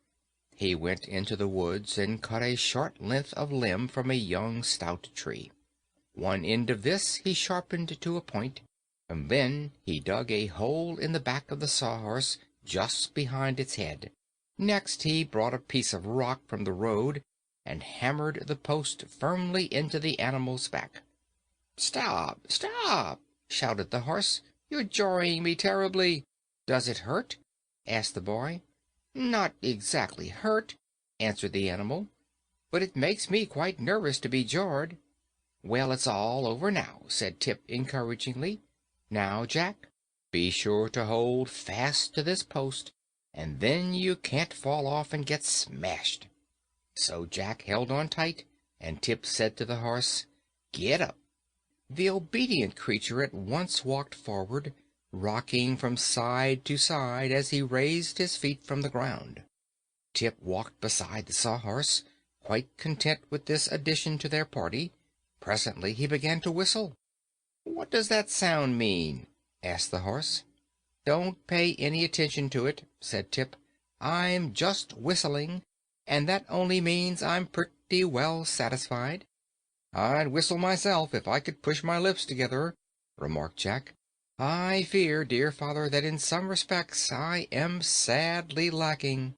He went into the woods and cut a short length of limb from a young stout tree. One end of this he sharpened to a point, and then he dug a hole in the back of the Sawhorse just behind its head. Next he brought a piece of rock from the road and hammered the post firmly into the animal's back. "Stop! Stop!" shouted the horse. "You're jarring me terribly." "Does it hurt?" asked the boy. "Not exactly hurt," answered the animal, "but it makes me quite nervous to be jarred." "Well, it's all over now," said Tip encouragingly. "Now, Jack, be sure to hold fast to this post, and then you can't fall off and get smashed." So Jack held on tight, and Tip said to the horse, "Get up." The obedient creature at once walked forward, rocking from side to side as he raised his feet from the ground. Tip walked beside the Sawhorse, quite content with this addition to their party. Presently he began to whistle. "What does that sound mean?" asked the horse. "Don't pay any attention to it," said Tip. "I'm just whistling, and that only means I'm pretty well satisfied." "I'd whistle myself if I could push my lips together," remarked Jack. "I fear, dear father, that in some respects I am sadly lacking."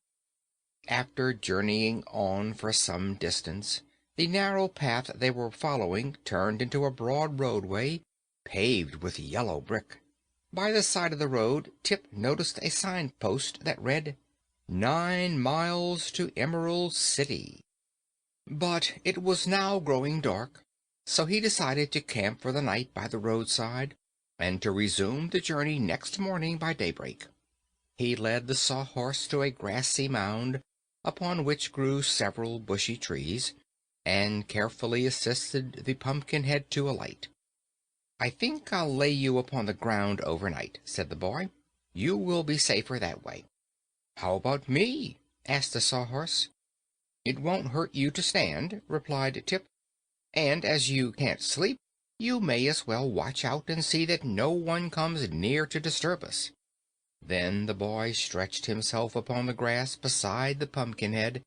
After journeying on for some distance, the narrow path they were following turned into a broad roadway, paved with yellow brick. By the side of the road, Tip noticed a signpost that read, 9 miles to Emerald City. But it was now growing dark, so he decided to camp for the night by the roadside, and to resume the journey next morning by daybreak. He led the Sawhorse to a grassy mound upon which grew several bushy trees, and carefully assisted the Pumpkinhead to alight. "I think I'll lay you upon the ground overnight," said the boy. "You will be safer that way." "How about me?" asked the Sawhorse. "It won't hurt you to stand," replied Tip, "and as you can't sleep, you may as well watch out and see that no one comes near to disturb us." Then the boy stretched himself upon the grass beside the Pumpkinhead,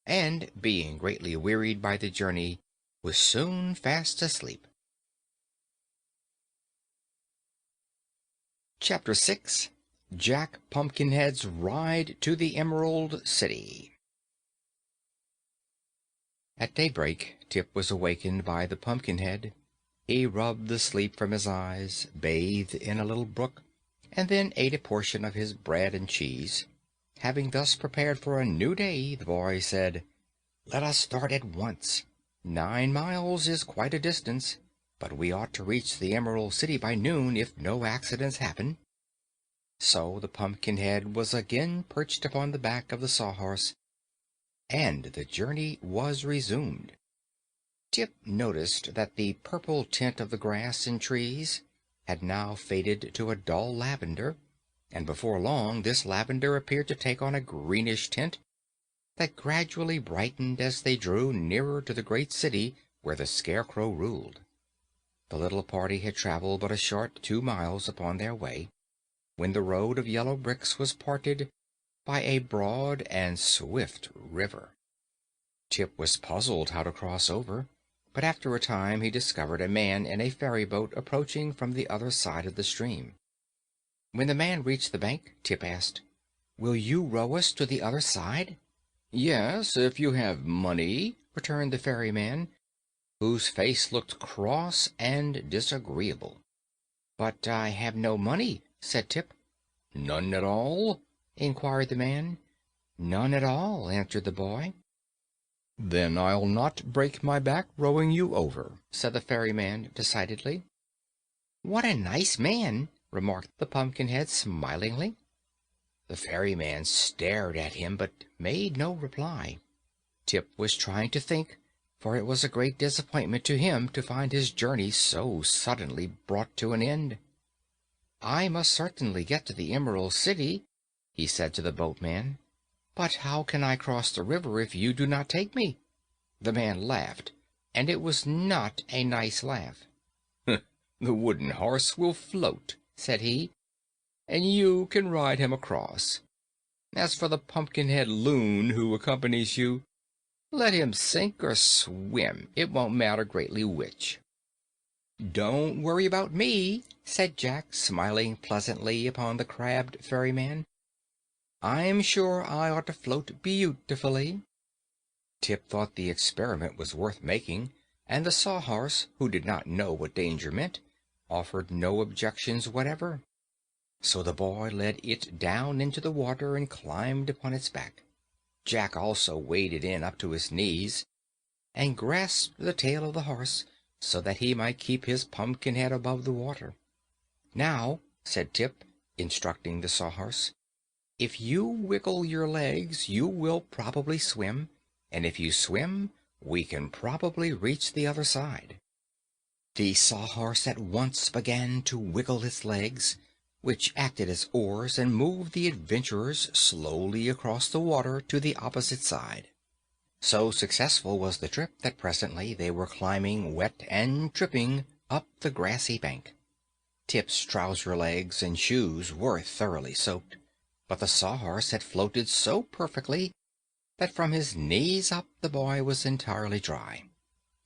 and, being greatly wearied by the journey, was soon fast asleep. Chapter 6. Jack Pumpkinhead's Ride to the Emerald City. At daybreak, Tip was awakened by the Pumpkinhead. He rubbed the sleep from his eyes, bathed in a little brook, and then ate a portion of his bread and cheese. Having thus prepared for a new day, the boy said, "Let us start at once. 9 miles is quite a distance, but we ought to reach the Emerald City by noon if no accidents happen." So the Pumpkinhead was again perched upon the back of the Sawhorse, and the journey was resumed. Tip noticed that the purple tint of the grass and trees had now faded to a dull lavender, and before long this lavender appeared to take on a greenish tint that gradually brightened as they drew nearer to the great city where the Scarecrow ruled. The little party had traveled but a short 2 miles upon their way, when the road of yellow bricks was parted by a broad and swift river. Tip was puzzled how to cross over, but after a time he discovered a man in a ferry boat approaching from the other side of the stream. When the man reached the bank, Tip asked, "Will you row us to the other side?" "Yes, if you have money," returned the ferryman, whose face looked cross and disagreeable. "But I have no money," said Tip. "None at all?" inquired the man. "None at all," answered the boy. "Then I'll not break my back rowing you over," said the ferryman decidedly. "What a nice man," remarked the Pumpkinhead smilingly. The ferryman stared at him, but made no reply. Tip was trying to think, for it was a great disappointment to him to find his journey so suddenly brought to an end. "I must certainly get to the Emerald City," he said to the boatman, "but how can I cross the river if you do not take me?" The man laughed, and it was not a nice laugh. "The wooden horse will float," said he, "and you can ride him across. As for the Pumpkinhead loon who accompanies you, let him sink or swim, it won't matter greatly which." "Don't worry about me," said Jack, smiling pleasantly upon the crabbed ferryman. "I'm sure I ought to float beautifully." Tip thought the experiment was worth making, and the Sawhorse, who did not know what danger meant, offered no objections whatever. So the boy led it down into the water and climbed upon its back. Jack also waded in up to his knees, and grasped the tail of the horse so that he might keep his pumpkin head above the water. "Now," said Tip, instructing the Sawhorse, "if you wiggle your legs, you will probably swim, and if you swim, we can probably reach the other side." The Sawhorse at once began to wiggle its legs, which acted as oars and moved the adventurers slowly across the water to the opposite side. So successful was the trip that presently they were climbing, wet and tripping, up the grassy bank. Tip's trouser legs and shoes were thoroughly soaked, but the Sawhorse had floated so perfectly that from his knees up the boy was entirely dry.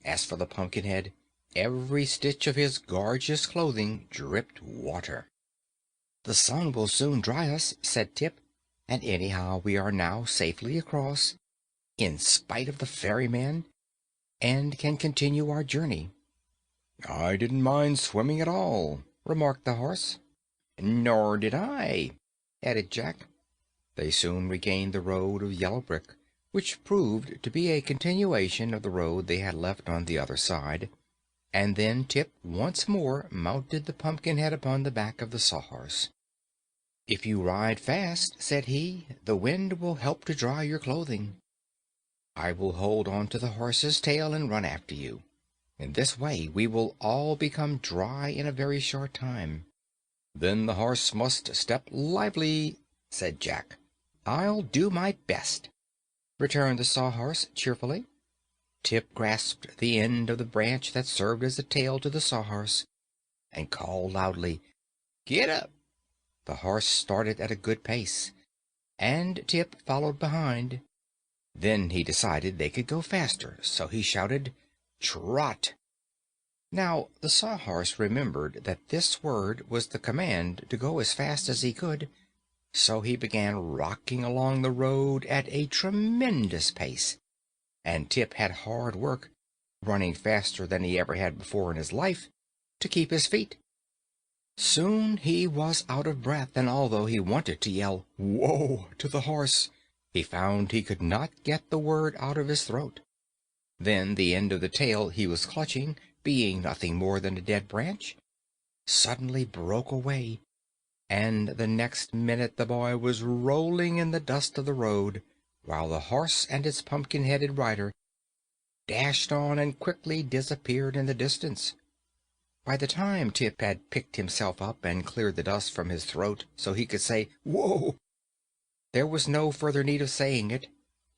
As for the Pumpkinhead, every stitch of his gorgeous clothing dripped water. "The sun will soon dry us," said Tip, "and anyhow we are now safely across, in spite of the ferryman, and can continue our journey." I didn't mind swimming at all, remarked the horse. Nor did I, added Jack. They soon regained the road of yellow brick, which proved to be a continuation of the road they had left on the other side, and then Tip once more mounted the Pumpkinhead upon the back of the Sawhorse. "If you ride fast," said he, "the wind will help to dry your clothing. I will hold on to the horse's tail and run after you. In this way we will all become dry in a very short time." "Then the horse must step lively," said Jack. "I'll do my best," returned the Sawhorse cheerfully. Tip grasped the end of the branch that served as a tail to the Sawhorse, and called loudly, "Get up!" The horse started at a good pace, and Tip followed behind. Then he decided they could go faster, so he shouted, "Trot!" Now the Sawhorse remembered that this word was the command to go as fast as he could, so he began rocking along the road at a tremendous pace, and Tip had hard work, running faster than he ever had before in his life, to keep his feet. Soon he was out of breath, and although he wanted to yell "Whoa!" to the horse, he found he could not get the word out of his throat. Then the end of the tail he was clutching, being nothing more than a dead branch, suddenly broke away, and the next minute the boy was rolling in the dust of the road, while the horse and its pumpkin-headed rider dashed on and quickly disappeared in the distance. By the time Tip had picked himself up and cleared the dust from his throat so he could say "Whoa!" there was no further need of saying it,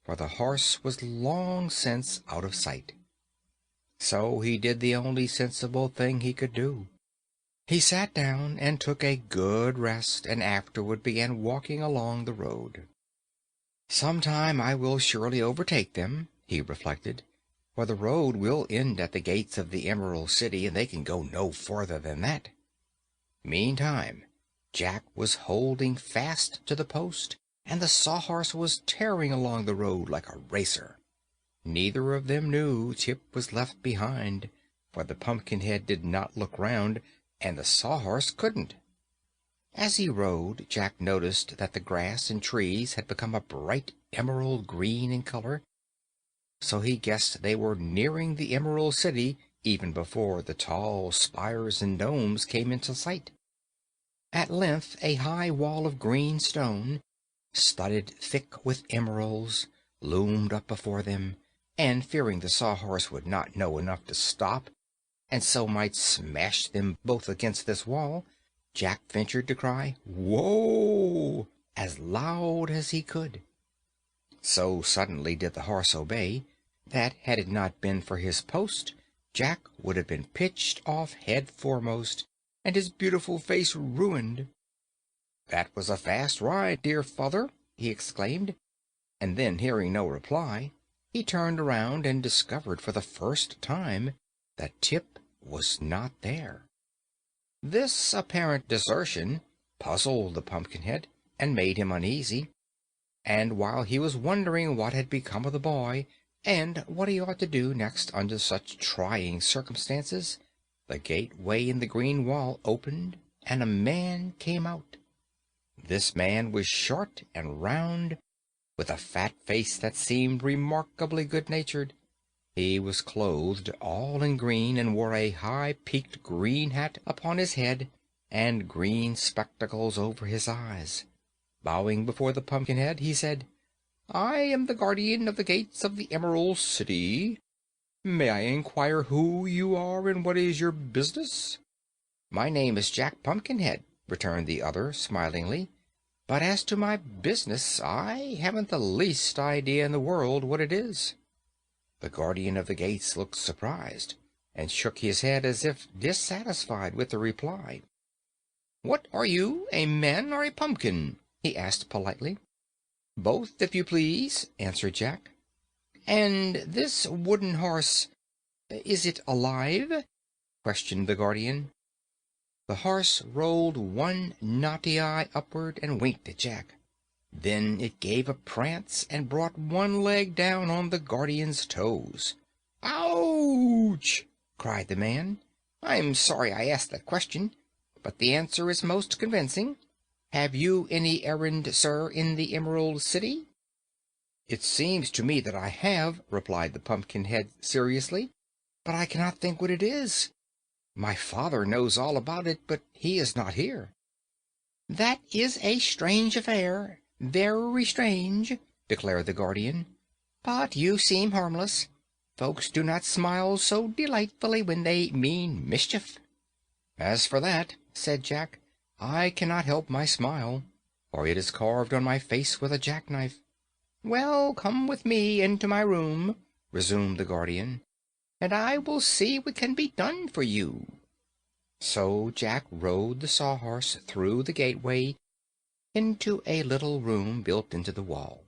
for the horse was long since out of sight. So he did the only sensible thing he could do. He sat down and took a good rest, and afterward began walking along the road. "Sometime I will surely overtake them," he reflected, "for the road will end at the gates of the Emerald City, and they can go no farther than that." Meantime, Jack was holding fast to the post, and the Sawhorse was tearing along the road like a racer. Neither of them knew Tip was left behind, for the Pumpkinhead did not look round, and the Sawhorse couldn't. As he rode, Jack noticed that the grass and trees had become a bright emerald green in color, so he guessed they were nearing the Emerald City even before the tall spires and domes came into sight. At length a high wall of green stone, studded thick with emeralds, loomed up before them, and fearing the Sawhorse would not know enough to stop, and so might smash them both against this wall, Jack ventured to cry "Whoa!" as loud as he could. So suddenly did the horse obey, that had it not been for his post, Jack would have been pitched off head foremost, and his beautiful face ruined. "That was a fast ride, dear father!" he exclaimed, and then, hearing no reply, he turned around and discovered for the first time that Tip was not there. This apparent desertion puzzled the Pumpkinhead and made him uneasy, and while he was wondering what had become of the boy and what he ought to do next under such trying circumstances, the gateway in the green wall opened and a man came out. This man was short and round, with a fat face that seemed remarkably good-natured. He was clothed all in green, and wore a high-peaked green hat upon his head and green spectacles over his eyes. Bowing before the Pumpkinhead, he said, "I am the guardian of the gates of the Emerald City. May I inquire who you are and what is your business?" "My name is Jack Pumpkinhead," returned the other smilingly, "but as to my business, I haven't the least idea in the world what it is." The guardian of the gates looked surprised, and shook his head as if dissatisfied with the reply. "What are you, a man or a pumpkin?" he asked politely. "Both, if you please," answered Jack. "And this wooden horse, is it alive?" questioned the guardian. The horse rolled one knotty eye upward and winked at Jack. Then it gave a prance and brought one leg down on the guardian's toes. "Ouch!" cried the man. I'm sorry I asked that question, but the answer is most convincing. Have you any errand, sir, in the Emerald City?" "It seems to me that I have," replied the Pumpkinhead seriously, "but I cannot think what it is. My father knows all about it, but he is not here." "That is a strange affair, very strange," declared the Guardian. "But you seem harmless. Folks do not smile so delightfully when they mean mischief." "As for that," said Jack, "I cannot help my smile, for it is carved on my face with a jackknife." "Well, come with me into my room," resumed the Guardian, "and I will see what can be done for you." So Jack rode the Sawhorse through the gateway into a little room built into the wall.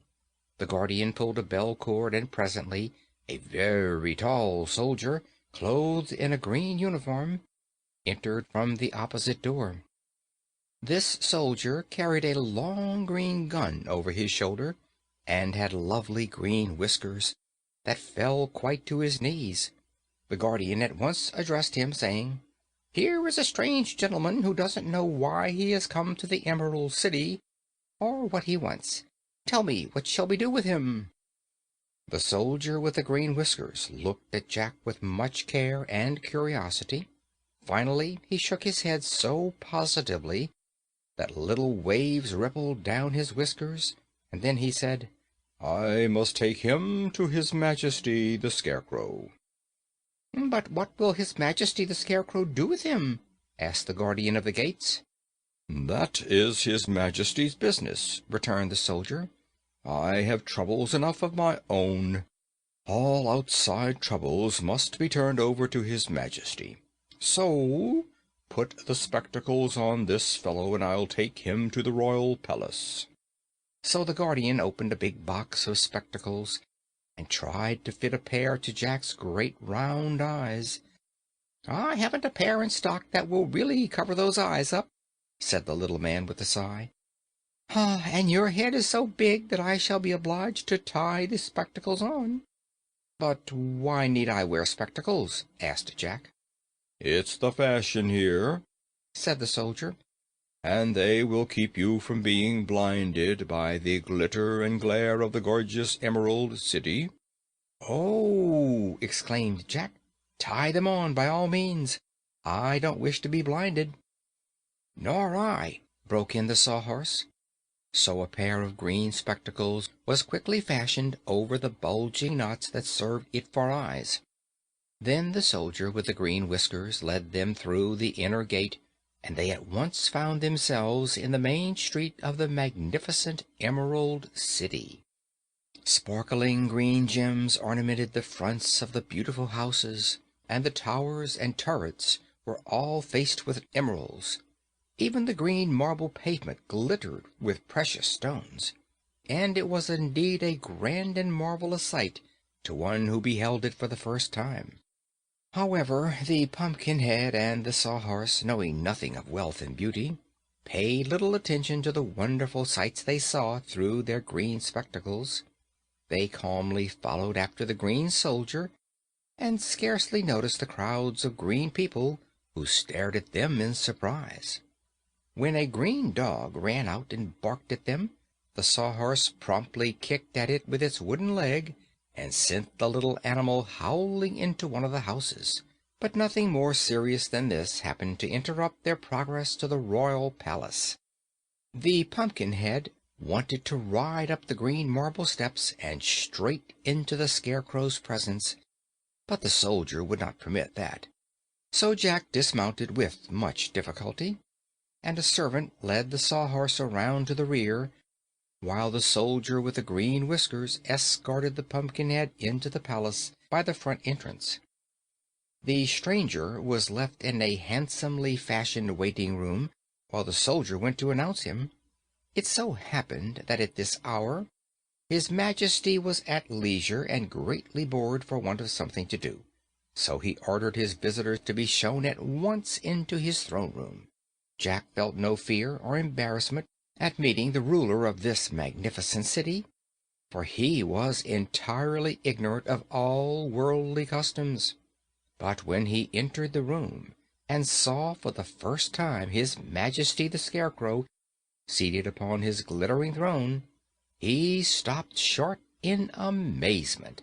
The Guardian pulled a bell cord, and presently a very tall soldier, clothed in a green uniform, entered from the opposite door. This soldier carried a long green gun over his shoulder, and had lovely green whiskers that fell quite to his knees. The Guardian at once addressed him, saying, "Here is a strange gentleman who doesn't know why he has come to the Emerald City, or what he wants. Tell me, what shall we do with him?" The soldier with the green whiskers looked at Jack with much care and curiosity. Finally he shook his head so positively that little waves rippled down his whiskers, and then he said, "I must take him to His Majesty the Scarecrow." "But what will His Majesty the Scarecrow do with him?" asked the Guardian of the Gates. "That is His Majesty's business," returned the soldier. "I have troubles enough of my own. All outside troubles must be turned over to His Majesty. So put the spectacles on this fellow, and I'll take him to the royal palace." So the Guardian opened a big box of spectacles and tried to fit a pair to Jack's great round eyes. "I haven't a pair in stock that will really cover those eyes up," said the little man with a sigh. "And your head is so big that I shall be obliged to tie the spectacles on." "But why need I wear spectacles?" asked Jack. "It's the fashion here," said the soldier, "and they will keep you from being blinded by the glitter and glare of the gorgeous Emerald City." "Oh!" exclaimed Jack. "Tie them on, by all means. I don't wish to be blinded." "Nor I," broke in the Sawhorse. So a pair of green spectacles was quickly fashioned over the bulging knots that served it for eyes. Then the soldier with the green whiskers led them through the inner gate, and they at once found themselves in the main street of the magnificent Emerald City. Sparkling green gems ornamented the fronts of the beautiful houses, and the towers and turrets were all faced with emeralds. Even the green marble pavement glittered with precious stones, and it was indeed a grand and marvelous sight to one who beheld it for the first time. However, the Pumpkinhead and the Sawhorse, knowing nothing of wealth and beauty, paid little attention to the wonderful sights they saw through their green spectacles. They calmly followed after the green soldier, and scarcely noticed the crowds of green people who stared at them in surprise. When a green dog ran out and barked at them, the Sawhorse promptly kicked at it with its wooden leg and sent the little animal howling into one of the houses. But nothing more serious than this happened to interrupt their progress to the royal palace. The Pumpkinhead wanted to ride up the green marble steps and straight into the Scarecrow's presence, but the soldier would not permit that. So Jack dismounted with much difficulty, and a servant led the Sawhorse around to the rear, while the soldier with the green whiskers escorted the Pumpkinhead into the palace by the front entrance. The stranger was left in a handsomely fashioned waiting room while the soldier went to announce him. It so happened that at this hour His Majesty was at leisure and greatly bored for want of something to do, so he ordered his visitors to be shown at once into his throne room. Jack felt no fear or embarrassment at meeting the ruler of this magnificent city, for he was entirely ignorant of all worldly customs. But when he entered the room, and saw for the first time His Majesty the Scarecrow seated upon his glittering throne, he stopped short in amazement.